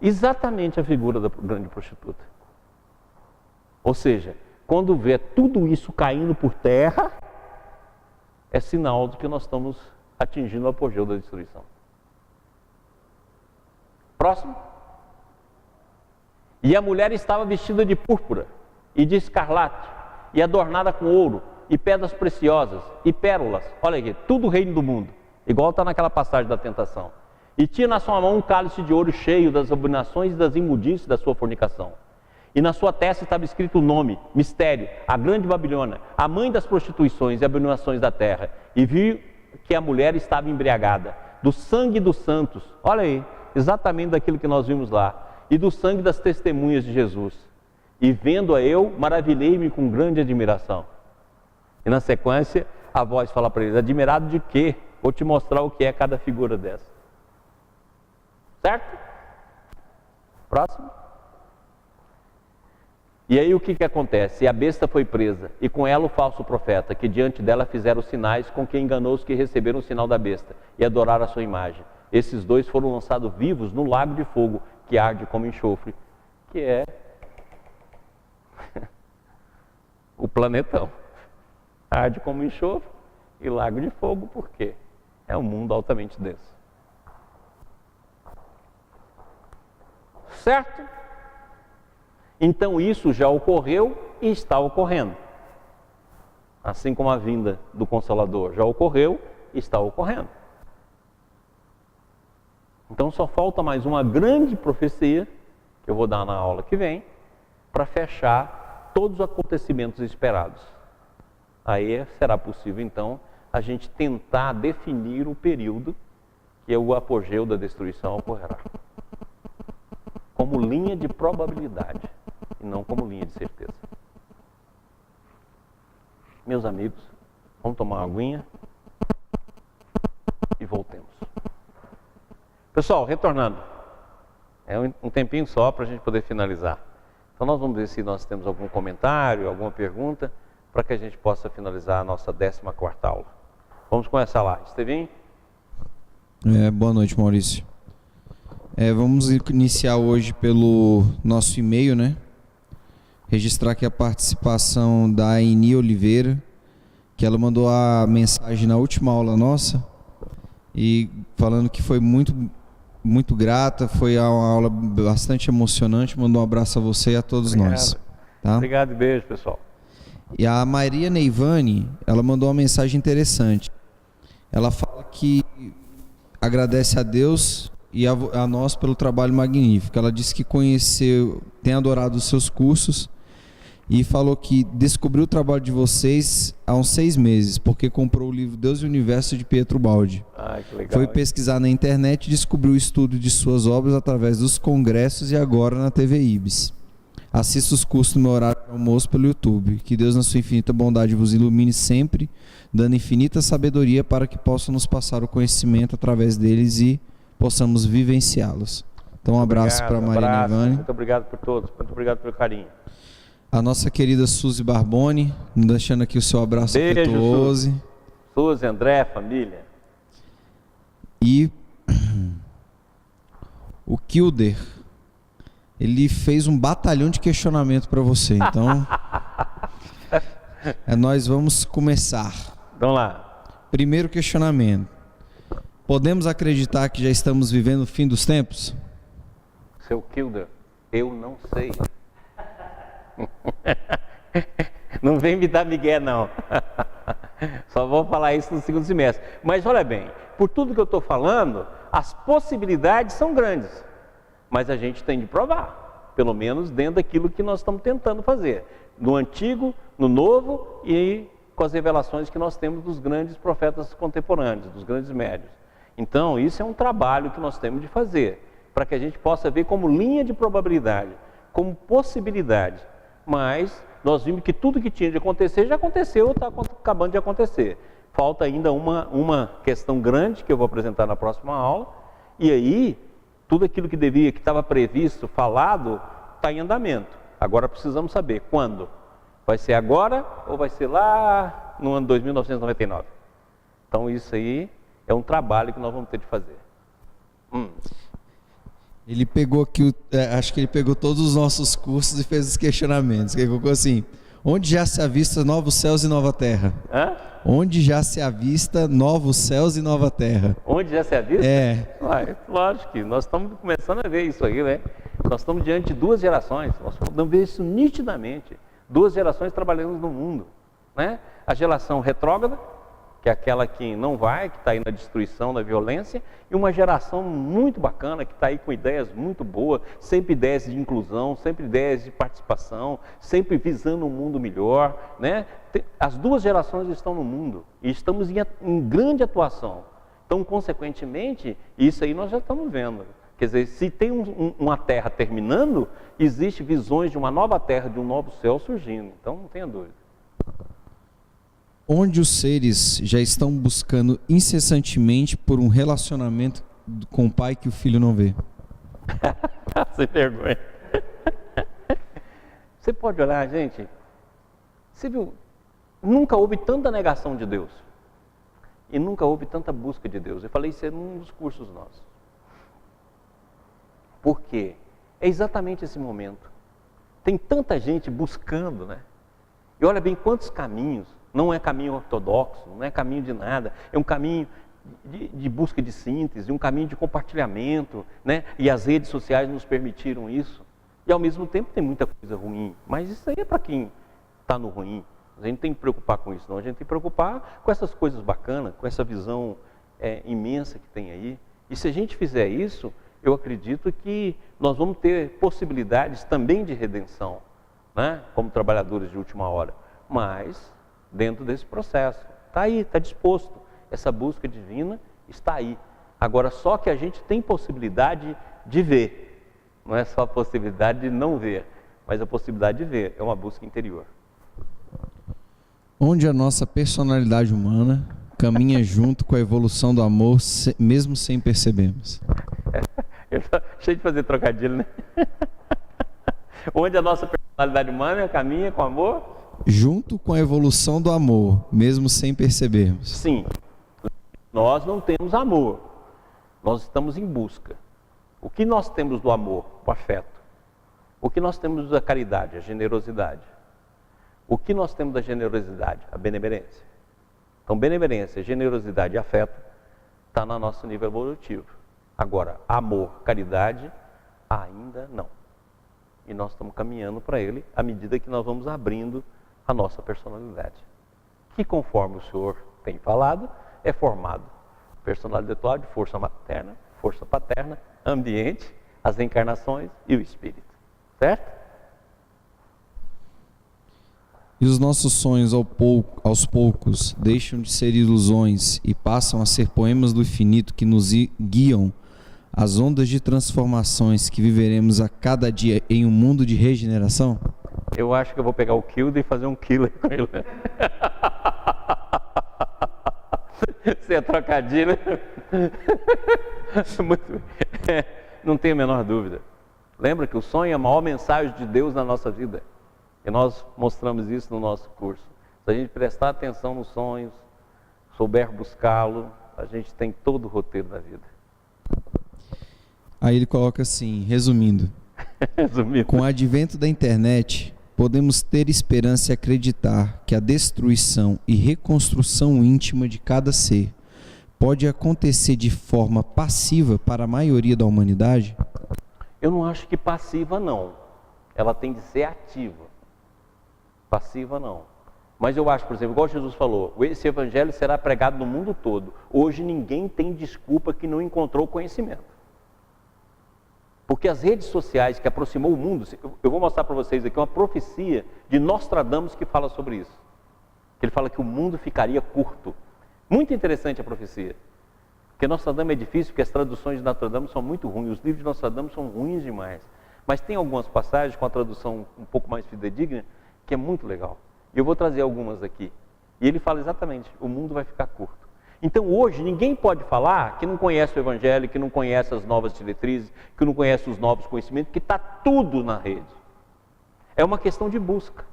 Exatamente a figura da grande prostituta. Ou seja, quando vê tudo isso caindo por terra, é sinal de que nós estamos atingindo o apogeu da destruição. Próximo. E a mulher estava vestida de púrpura e de escarlate, e adornada com ouro, e pedras preciosas, e pérolas. Olha aqui, tudo o reino do mundo, igual está naquela passagem da tentação. E tinha na sua mão um cálice de ouro cheio das abominações e das imundícies da sua fornicação. E na sua testa estava escrito o nome, mistério, a grande Babilônia, a mãe das prostituições e abominações da terra. E viu que a mulher estava embriagada do sangue dos santos. Olha aí, exatamente daquilo que nós vimos lá. E do sangue das testemunhas de Jesus. E vendo-a eu, maravilhei-me com grande admiração. E na sequência, a voz fala para ele, admirado de quê? Vou te mostrar o que é cada figura dessa. Certo? Próximo. E aí o que acontece? E a besta foi presa, e com ela o falso profeta, que diante dela fizeram sinais, com que enganou os que receberam o sinal da besta, e adoraram a sua imagem. Esses dois foram lançados vivos no lago de fogo, que arde como enxofre, que é o planetão. Arde como enxofre e lago de fogo, por quê? É um mundo altamente denso. Certo? Então isso já ocorreu e está ocorrendo. Assim como a vinda do Consolador já ocorreu e está ocorrendo. Então só falta mais uma grande profecia, que eu vou dar na aula que vem, para fechar todos os acontecimentos esperados. Aí será possível então a gente tentar definir o período que o apogeu da destruição ocorrerá. Como linha de probabilidade e não como linha de certeza. Meus amigos, vamos tomar uma aguinha e voltemos. Pessoal, retornando, é um tempinho só para a gente poder finalizar. Então nós vamos ver se nós temos algum comentário, alguma pergunta, para que a gente possa finalizar a nossa 14ª aula. Vamos começar lá. Estevinho? Boa noite, Maurício. Vamos iniciar hoje pelo nosso e-mail, né? Registrar aqui a participação da Aini Oliveira, que ela mandou a mensagem na última aula nossa, e falando que foi muito grata, foi uma aula bastante emocionante, mandou um abraço a você e a todos nós. Tá? Obrigado e beijo, pessoal. E a Maria Neivani, ela mandou uma mensagem interessante. Ela fala que agradece a Deus e a nós pelo trabalho magnífico. Ela disse que conheceu, tem adorado os seus cursos e falou que descobriu o trabalho de vocês há uns 6 meses, porque comprou o livro Deus e o Universo de Pietro Baldi. Que legal, foi pesquisar na internet e descobriu o estudo de suas obras através dos congressos e agora na TV Ibis. Assista os cursos no meu horário de almoço pelo YouTube. Que Deus na sua infinita bondade vos ilumine sempre, dando infinita sabedoria para que possam nos passar o conhecimento através deles e possamos vivenciá-los. Então um abraço para Maria Neivani. Muito obrigado por todos, muito obrigado pelo carinho. A nossa querida Suzy Barboni, deixando aqui o seu abraço afetuoso. Suzy, André, família. E O Kilder, ele fez um batalhão de questionamento para você. Então, nós vamos começar. Vamos lá. Primeiro questionamento. Podemos acreditar que já estamos vivendo o fim dos tempos? Seu Kilder, eu não sei. Não vem me dar migué, não. Só vou falar isso no segundo semestre. Mas olha bem, por tudo que eu estou falando, as possibilidades são grandes. Mas a gente tem de provar, pelo menos dentro daquilo que nós estamos tentando fazer. No Antigo, no Novo e com as revelações que nós temos dos grandes profetas contemporâneos, dos grandes médios. Então, isso é um trabalho que nós temos de fazer, para que a gente possa ver como linha de probabilidade, como possibilidade. Mas nós vimos que tudo que tinha de acontecer já aconteceu ou está acabando de acontecer. Falta ainda uma questão grande que eu vou apresentar na próxima aula. E aí, tudo aquilo que estava previsto, falado, está em andamento. Agora precisamos saber quando. Vai ser agora ou vai ser lá no ano 2999? Então isso aí é um trabalho que nós vamos ter de fazer. Ele pegou aqui, acho que ele pegou todos os nossos cursos e fez os questionamentos. Ele colocou assim: onde já se avista novos céus e nova terra? Hã? Onde já se avista novos céus e nova terra? Onde já se avista? É. Lógico que nós estamos começando a ver isso aí, né? Nós estamos diante de duas gerações, nós podemos ver isso nitidamente. Duas gerações trabalhando no mundo, né? A geração retrógrada, que é aquela que não vai, que está aí na destruição, na violência, e uma geração muito bacana, que está aí com ideias muito boas, sempre ideias de inclusão, sempre ideias de participação, sempre visando um mundo melhor, né? As duas gerações estão no mundo e estamos em grande atuação. Então, consequentemente, isso aí nós já estamos vendo. Quer dizer, se tem uma terra terminando, existe visões de uma nova terra, de um novo céu surgindo. Então, não tenha dúvida. Onde os seres já estão buscando incessantemente por um relacionamento com o pai que o filho não vê? Sem vergonha. Você pode olhar, gente. Você viu? Nunca houve tanta negação de Deus. E nunca houve tanta busca de Deus. Eu falei isso num dos cursos nossos. Por quê? É exatamente esse momento. Tem tanta gente buscando, né? E olha bem quantos caminhos. Não é caminho ortodoxo, não é caminho de nada. É um caminho de busca de síntese, um caminho de compartilhamento, né? E as redes sociais nos permitiram isso. E ao mesmo tempo tem muita coisa ruim. Mas isso aí é para quem está no ruim. A gente tem que preocupar com isso, não. A gente tem que preocupar com essas coisas bacanas, com essa visão imensa que tem aí. E se a gente fizer isso, eu acredito que nós vamos ter possibilidades também de redenção, né? Como trabalhadores de última hora. Mas dentro desse processo, está aí, está disposto. Essa busca divina está aí. Agora, só que a gente tem possibilidade de ver. Não é só a possibilidade de não ver, mas a possibilidade de ver. É uma busca interior. Onde a nossa personalidade humana caminha junto com a evolução do amor, mesmo sem percebermos. Eu tô cheio de fazer trocadilho, né? Onde a nossa personalidade humana caminha com amor? Junto com a evolução do amor, mesmo sem percebermos. Sim. Nós não temos amor. Nós estamos em busca. O que nós temos do amor? O afeto. O que nós temos da caridade? A generosidade. O que nós temos da generosidade? A benevolência. Então, benevolência, generosidade e afeto está no nosso nível evolutivo. Agora, amor, caridade, ainda não. E nós estamos caminhando para ele à medida que nós vamos abrindo a nossa personalidade. Que, conforme o Senhor tem falado, é formado personalidade atual de força materna, força paterna, ambiente, as encarnações e o espírito. Certo? E os nossos sonhos aos poucos deixam de ser ilusões e passam a ser poemas do infinito que nos guiam às ondas de transformações que viveremos a cada dia em um mundo de regeneração? Eu acho que eu vou pegar o Kilder e fazer um killer com ele. Você é trocadilho. Muito bem. Não tenho a menor dúvida. Lembra que o sonho é a maior mensagem de Deus na nossa vida. E nós mostramos isso no nosso curso. Se a gente prestar atenção nos sonhos, souber buscá-lo, a gente tem todo o roteiro da vida. Aí ele coloca assim, resumindo. Resumindo. Com o advento da internet, podemos ter esperança e acreditar que a destruição e reconstrução íntima de cada ser pode acontecer de forma passiva para a maioria da humanidade? Eu não acho que passiva não. Ela tem de ser ativa. Passiva não. Mas eu acho, por exemplo, igual Jesus falou, esse evangelho será pregado no mundo todo. Hoje ninguém tem desculpa que não encontrou conhecimento. Porque as redes sociais que aproximou o mundo, eu vou mostrar para vocês aqui uma profecia de Nostradamus que fala sobre isso. Ele fala que o mundo ficaria curto. Muito interessante a profecia. Porque Nostradamus é difícil, porque as traduções de Nostradamus são muito ruins, os livros de Nostradamus são ruins demais. Mas tem algumas passagens com a tradução um pouco mais fidedigna, que é muito legal. E eu vou trazer algumas aqui. E ele fala exatamente, o mundo vai ficar curto. Então hoje ninguém pode falar que não conhece o Evangelho, que não conhece as novas diretrizes, que não conhece os novos conhecimentos, que está tudo na rede. É uma questão de busca.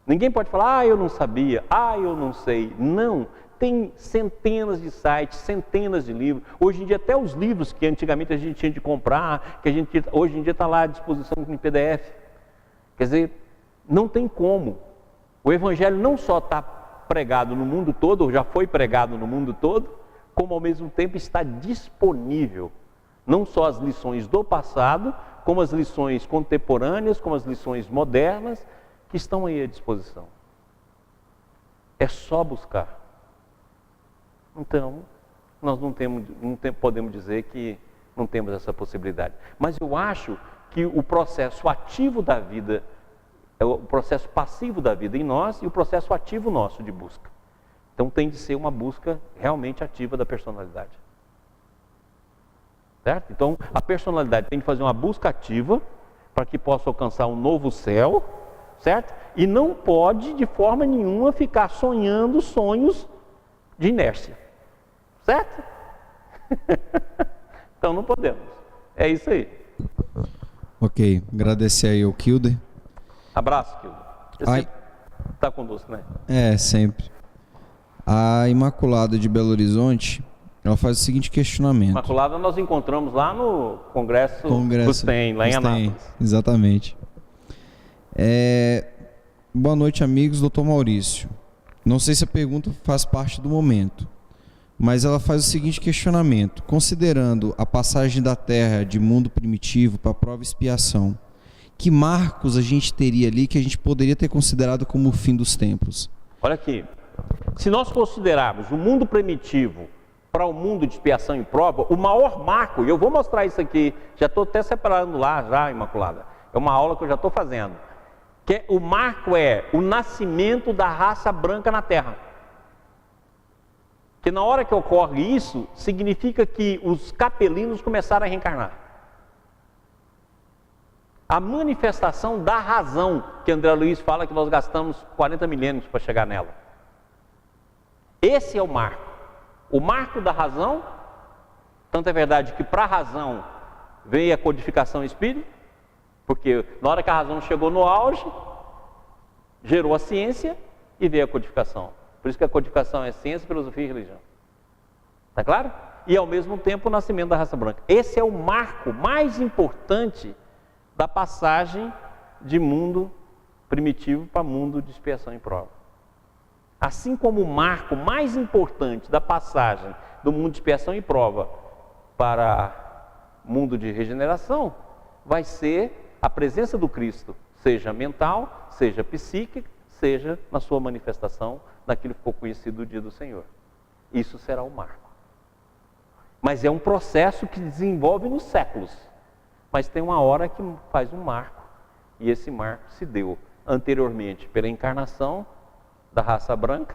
Ninguém pode falar, eu não sabia, eu não sei. Não, tem centenas de sites, centenas de livros. Hoje em dia até os livros que antigamente a gente tinha de comprar, hoje em dia está lá à disposição em PDF. Quer dizer, não tem como. O Evangelho não só está pregado no mundo todo, ou já foi pregado no mundo todo, como ao mesmo tempo está disponível. Não só as lições do passado, como as lições contemporâneas, como as lições modernas, que estão aí à disposição. É só buscar. Então, nós não podemos dizer que não temos essa possibilidade. Mas eu acho que o processo ativo da vida, é o processo passivo da vida em nós e o processo ativo nosso de busca. Então tem de ser uma busca realmente ativa da personalidade. Certo? Então a personalidade tem de fazer uma busca ativa para que possa alcançar um novo céu, certo? E não pode de forma nenhuma ficar sonhando sonhos de inércia. Certo? Então não podemos. É isso aí. Ok, agradecer aí ao Kilder. Abraço, Kilder. Você está conosco, né? É, sempre. A Imaculada de Belo Horizonte, ela faz o seguinte questionamento. Imaculada nós encontramos lá no Congresso do STEM, lá em Anápolis. Exatamente. Boa noite, amigos. Doutor Maurício. Não sei se a pergunta faz parte do momento, mas ela faz o seguinte questionamento. Considerando a passagem da Terra de mundo primitivo para a prova e expiação, que marcos a gente teria ali que a gente poderia ter considerado como o fim dos tempos? Olha aqui, se nós considerarmos o mundo primitivo para o mundo de expiação e prova, o maior marco, e eu vou mostrar isso aqui, já estou até separando lá, já, Imaculada, é uma aula que eu já estou fazendo, que o marco é o nascimento da raça branca na Terra. Que na hora que ocorre isso, significa que os capelinos começaram a reencarnar. A manifestação da razão, que André Luiz fala que nós gastamos 40 milênios para chegar nela. Esse é o marco. O marco da razão, tanto é verdade que para a razão veio a codificação espírita, porque na hora que a razão chegou no auge, gerou a ciência e veio a codificação. Por isso que a codificação é ciência, filosofia e religião. Está claro? E ao mesmo tempo o nascimento da raça branca. Esse é o marco mais importante da passagem de mundo primitivo para mundo de expiação e prova. Assim como o marco mais importante da passagem do mundo de expiação e prova para mundo de regeneração vai ser a presença do Cristo, seja mental, seja psíquica, seja na sua manifestação naquilo que ficou conhecido do dia do Senhor. Isso será o marco. Mas é um processo que desenvolve nos séculos. Mas tem uma hora que faz um marco, e esse marco se deu anteriormente pela encarnação da raça branca,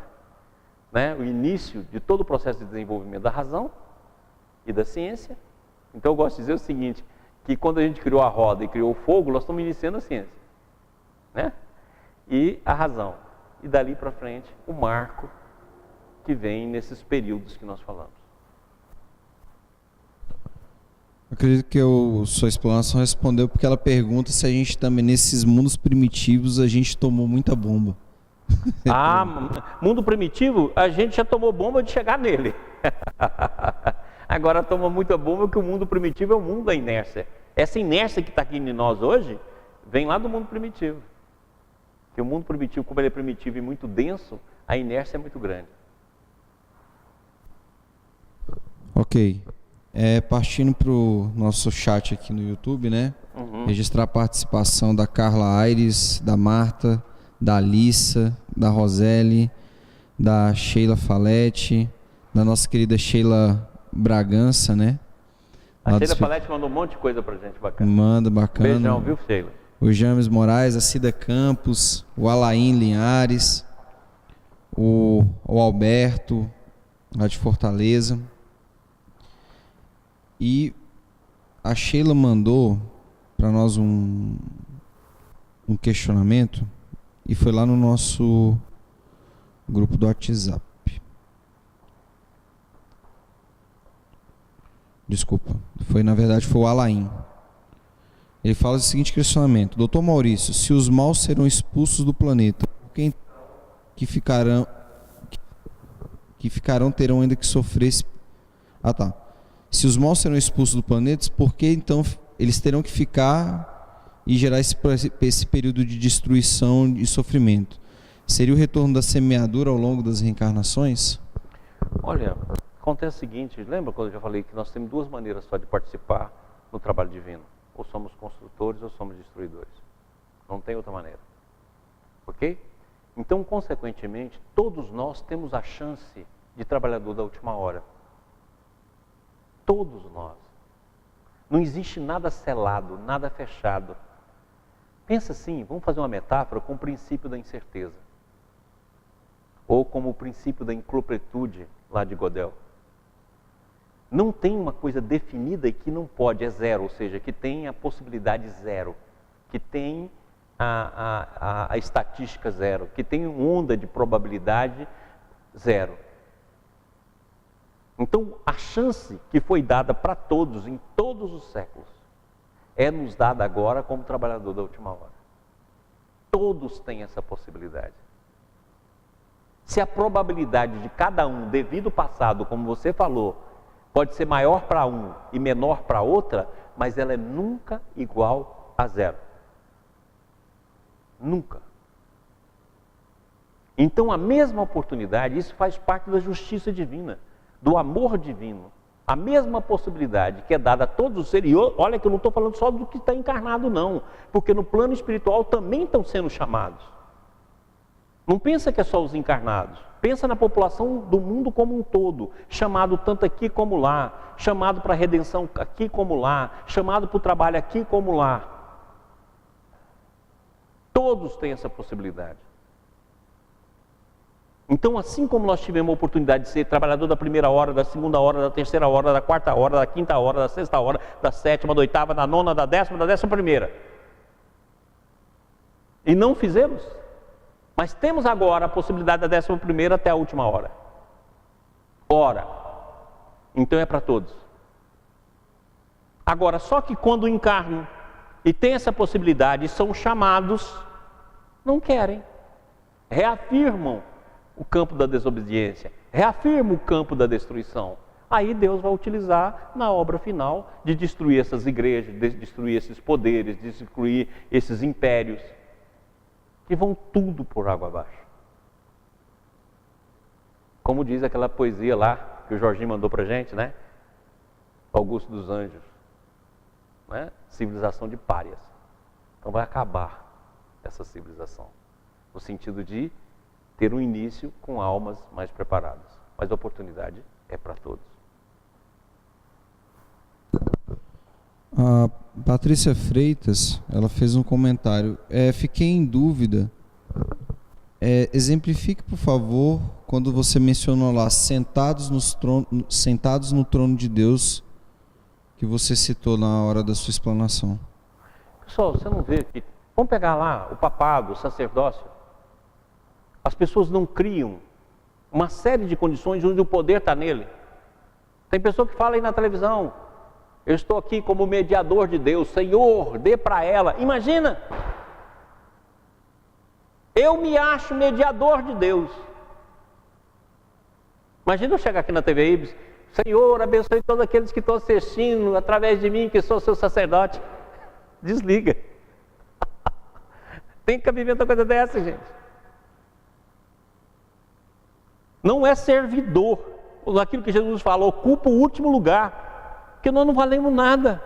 né? O início de todo o processo de desenvolvimento da razão e da ciência. Então eu gosto de dizer o seguinte, que quando a gente criou a roda e criou o fogo, nós estamos iniciando a ciência, né? E a razão. E dali para frente, o marco que vem nesses períodos que nós falamos. Eu acredito que sua explanação respondeu porque ela pergunta se a gente também, nesses mundos primitivos, a gente tomou muita bomba. Mundo primitivo, a gente já tomou bomba de chegar nele. Agora toma muita bomba que o mundo primitivo é o mundo da inércia. Essa inércia que está aqui em nós hoje, vem lá do mundo primitivo. Porque o mundo primitivo, como ele é primitivo e muito denso, a inércia é muito grande. Ok. Partindo para o nosso chat aqui no YouTube, né? Registrar a participação da Carla Aires, da Marta, da Alissa, da Roseli, da Sheila Falete, da nossa querida Sheila Bragança, né? A Sheila Falete mandou um monte de coisa pra gente bacana. Manda, bacana. Beijão, viu, Sheila? O James Moraes, a Cida Campos, o Alain Linhares, o Alberto, lá de Fortaleza. E a Sheila mandou para nós um questionamento e foi lá no nosso grupo do WhatsApp. Desculpa, na verdade foi o Alain. Ele fala o seguinte questionamento: Doutor Maurício, se os maus serão expulsos do planeta, quem que ficarão terão ainda que sofrer? Se os maus serão expulsos do planeta, por que então eles terão que ficar e gerar esse período de destruição e sofrimento? Seria o retorno da semeadura ao longo das reencarnações? Olha, acontece o seguinte, lembra quando eu já falei que nós temos duas maneiras só de participar no trabalho divino? Ou somos construtores ou somos destruidores. Não tem outra maneira. Ok? Então, consequentemente, todos nós temos a chance de trabalhador da última hora. Todos nós. Não existe nada selado, nada fechado. Pensa assim, vamos fazer uma metáfora com o princípio da incerteza. Ou como o princípio da incompletude lá de Gödel. Não tem uma coisa definida e que não pode, é zero, ou seja, que tem a possibilidade zero, que tem a estatística zero, que tem onda de probabilidade zero. Então, a chance que foi dada para todos, em todos os séculos, é nos dada agora como trabalhador da última hora. Todos têm essa possibilidade. Se a probabilidade de cada um, devido ao passado, como você falou, pode ser maior para um e menor para outra, mas ela é nunca igual a zero. Nunca. Então, a mesma oportunidade, isso faz parte da justiça divina, do amor divino. A mesma possibilidade que é dada a todos os seres. E olha que eu não estou falando só do que está encarnado, não. Porque no plano espiritual também estão sendo chamados. Não pensa que é só os encarnados. Pensa na população do mundo como um todo. Chamado tanto aqui como lá. Chamado para a redenção aqui como lá. Chamado para o trabalho aqui como lá. Todos têm essa possibilidade. Então, assim como nós tivemos a oportunidade de ser trabalhador da primeira hora, da segunda hora, da terceira hora, da quarta hora, da quinta hora, da sexta hora, da sétima, da oitava, da nona, da 11ª. E não fizemos. Mas temos agora a possibilidade da 11ª até a última hora. Ora. Então é para todos. Agora, só que quando encarnam e têm essa possibilidade e são chamados, não querem. Reafirmam o campo da desobediência, reafirma o campo da destruição. Aí Deus vai utilizar na obra final de destruir essas igrejas, de destruir esses poderes, de destruir esses impérios, que vão tudo por água abaixo. Como diz aquela poesia lá, que o Jorginho mandou pra gente, né? Augusto dos Anjos, né? Civilização de párias. Então vai acabar essa civilização, no sentido de ter um início com almas mais preparadas. Mas a oportunidade é para todos. A Patrícia Freitas, ela fez um comentário. Fiquei em dúvida. Exemplifique, por favor, quando você mencionou lá, sentados no trono de Deus, que você citou na hora da sua explanação. Pessoal, você não vê que... Vamos pegar lá o papado, o sacerdócio. As pessoas não criam uma série de condições onde o poder está nele. Tem pessoa que fala aí na televisão: eu estou aqui como mediador de Deus, Senhor, dê para ela. Imagina! Eu me acho mediador de Deus. Imagina eu chegar aqui na TV Ibis: Senhor, abençoe todos aqueles que estão assistindo através de mim, que sou seu sacerdote. Desliga. Tem cabimento uma coisa dessa, gente. Não é servidor. Aquilo que Jesus falou, ocupa o último lugar, porque nós não valemos nada.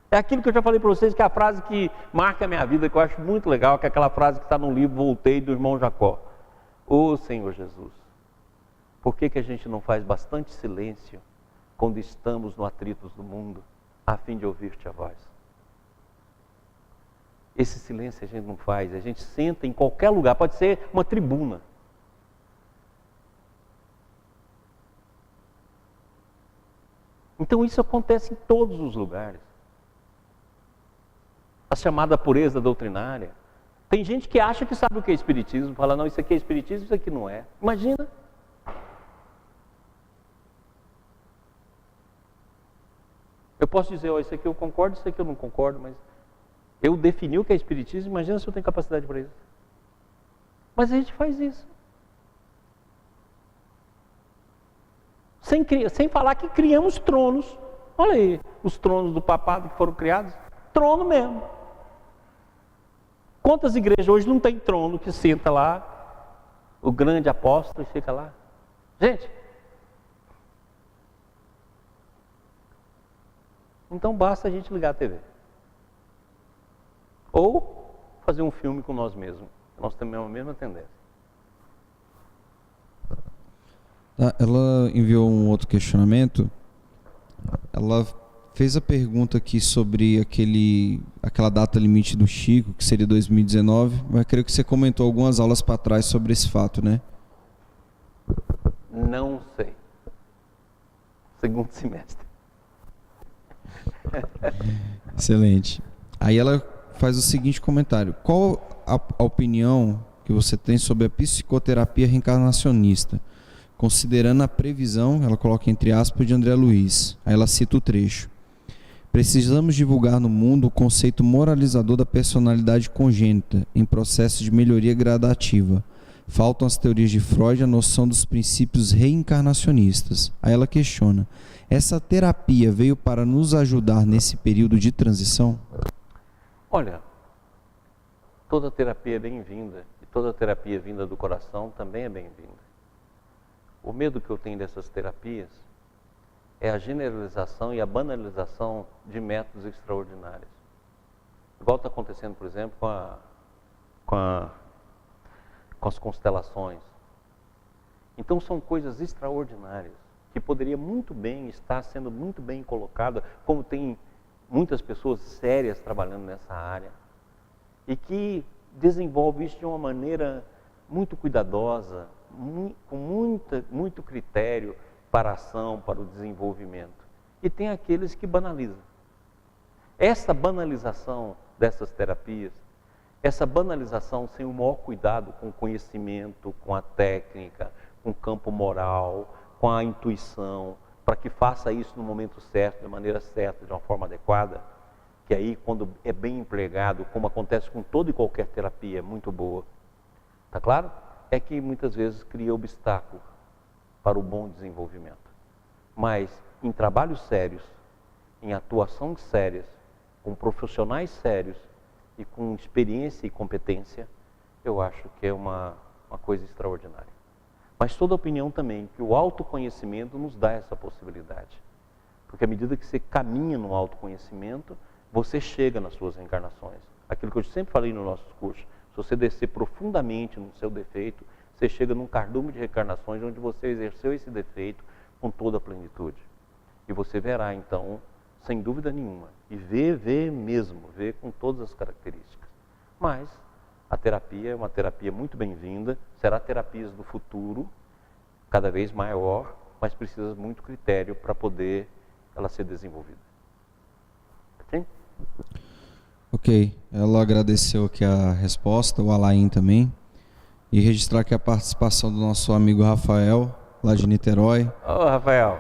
É aquilo que eu já falei para vocês, que é a frase que marca a minha vida, que eu acho muito legal, que é aquela frase que está no livro Voltei, do irmão Jacó. Ô Senhor Jesus, por que a gente não faz bastante silêncio quando estamos no atritos do mundo, a fim de ouvir-te a voz? Esse silêncio a gente não faz, a gente senta em qualquer lugar, pode ser uma tribuna. Então isso acontece em todos os lugares. A chamada pureza doutrinária. Tem gente que acha que sabe o que é espiritismo, fala, não, isso aqui é espiritismo, isso aqui não é. Imagina. Eu posso dizer, isso aqui eu concordo, isso aqui eu não concordo, mas eu defini o que é espiritismo, imagina se eu tenho capacidade para isso. Mas a gente faz isso. Sem falar que criamos tronos. Olha aí, os tronos do papado que foram criados. Trono mesmo. Quantas igrejas hoje não tem trono que senta lá, o grande apóstolo e fica lá? Gente, então basta a gente ligar a TV. Ou fazer um filme com nós mesmos. Nós temos a mesma tendência. Ela enviou um outro questionamento. Ela fez a pergunta aqui sobre aquela data limite do Chico, que seria 2019, mas creio que você comentou algumas aulas para trás sobre esse fato, né? Não sei. Segundo semestre. Excelente. Aí ela faz o seguinte comentário: qual a opinião que você tem sobre a psicoterapia reencarnacionista, considerando a previsão, ela coloca entre aspas, de André Luiz? Aí ela cita o trecho: precisamos divulgar no mundo o conceito moralizador da personalidade congênita em processo de melhoria gradativa. Faltam as teorias de Freud, a noção dos princípios reencarnacionistas. Aí ela questiona: essa terapia veio para nos ajudar nesse período de transição? Olha, toda terapia é bem-vinda, e toda terapia vinda do coração também é bem-vinda. O medo que eu tenho dessas terapias é a generalização e a banalização de métodos extraordinários. Igual está acontecendo, por exemplo, com as constelações. Então são coisas extraordinárias, que poderia muito bem estar sendo muito bem colocada, como tem muitas pessoas sérias trabalhando nessa área, e que desenvolve isso de uma maneira muito cuidadosa, com muito critério para a ação, para o desenvolvimento. E tem aqueles que banalizam. Essa banalização dessas terapias, essa banalização sem o maior cuidado com o conhecimento, com a técnica, com o campo moral, com a intuição, para que faça isso no momento certo, da maneira certa, de uma forma adequada, que aí, quando é bem empregado, como acontece com toda e qualquer terapia, é muito boa. Tá claro? É que muitas vezes cria obstáculo para o bom desenvolvimento. Mas em trabalhos sérios, em atuações sérias, com profissionais sérios e com experiência e competência, eu acho que é uma coisa extraordinária. Mas toda opinião também, que o autoconhecimento nos dá essa possibilidade. Porque à medida que você caminha no autoconhecimento, você chega nas suas reencarnações. Aquilo que eu sempre falei nos nossos cursos, se você descer profundamente no seu defeito, você chega num cardume de reencarnações onde você exerceu esse defeito com toda a plenitude. E você verá então, sem dúvida nenhuma, e vê mesmo, vê com todas as características. Mas a terapia é uma terapia muito bem-vinda, será terapias do futuro, cada vez maior, mas precisa de muito critério para poder ela ser desenvolvida. Sim? Ok, ela agradeceu aqui a resposta, o Alain também, e registrar aqui a participação do nosso amigo Rafael, lá de Niterói. Ô, Rafael,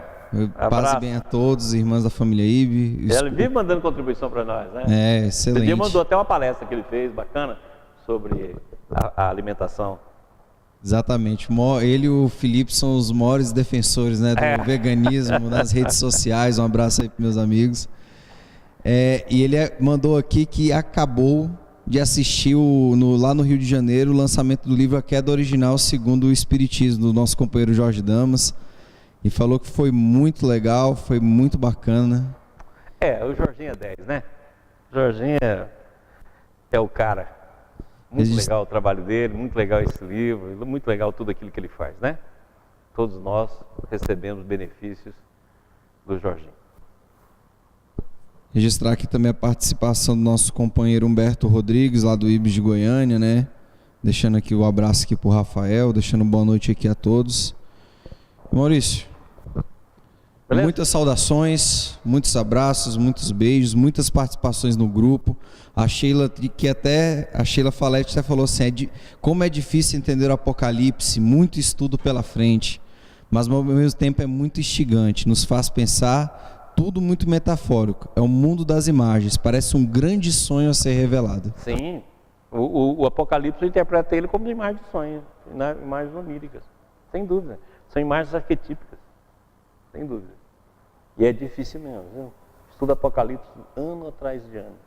paz e bem a todos, irmãs da família IB. Ele vive mandando contribuição para nós, né? É, excelente. Esse dia mandou até uma palestra que ele fez, bacana, sobre a alimentação. Exatamente. Ele e o Felipe são os maiores defensores, né, do veganismo nas redes sociais. Um abraço aí para meus amigos. E ele mandou aqui que acabou de assistir lá no Rio de Janeiro o lançamento do livro A Queda Original segundo o Espiritismo, do nosso companheiro Jorge Damas, e falou que foi muito legal, foi muito bacana. O Jorginho é 10, né? O Jorginho é o cara. Muito legal o trabalho dele, muito legal esse livro, muito legal tudo aquilo que ele faz, né? Todos nós recebemos benefícios do Jorginho. Registrar aqui também a participação do nosso companheiro Humberto Rodrigues, lá do IBS de Goiânia, né? Deixando aqui o abraço aqui pro Rafael, deixando boa noite aqui a todos. Maurício, beleza? Muitas saudações, muitos abraços, muitos beijos, muitas participações no grupo. A Sheila Falete até falou assim, como é difícil entender o Apocalipse, muito estudo pela frente, mas ao mesmo tempo é muito instigante, nos faz pensar, tudo muito metafórico, é o mundo das imagens, parece um grande sonho a ser revelado. Sim, o Apocalipse eu interpreto ele como imagem de sonho, imagens oníricas, sem dúvida, são imagens arquetípicas, sem dúvida, e é difícil mesmo, viu? Estudo Apocalipse ano atrás de ano.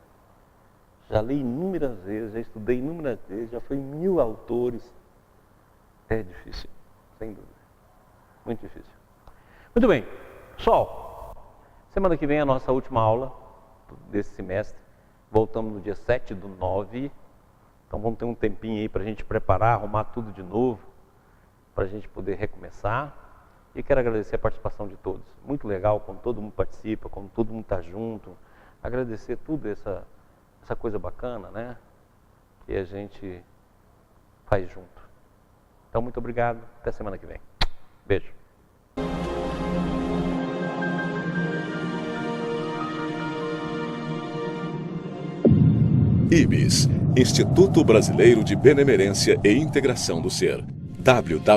Já li inúmeras vezes, já estudei inúmeras vezes, já fui 1000 autores. É difícil, sem dúvida. Muito difícil. Muito bem. Pessoal, semana que vem é a nossa última aula desse semestre. Voltamos no dia 7/9. Então vamos ter um tempinho aí para a gente preparar, arrumar tudo de novo, para a gente poder recomeçar. E quero agradecer a participação de todos. Muito legal quando todo mundo participa, quando todo mundo está junto. Agradecer tudo essa coisa bacana, né? Que a gente faz junto. Então, muito obrigado. Até semana que vem. Beijo. IBS, Instituto Brasileiro de Benemerência e Integração do Ser. www.ibis.org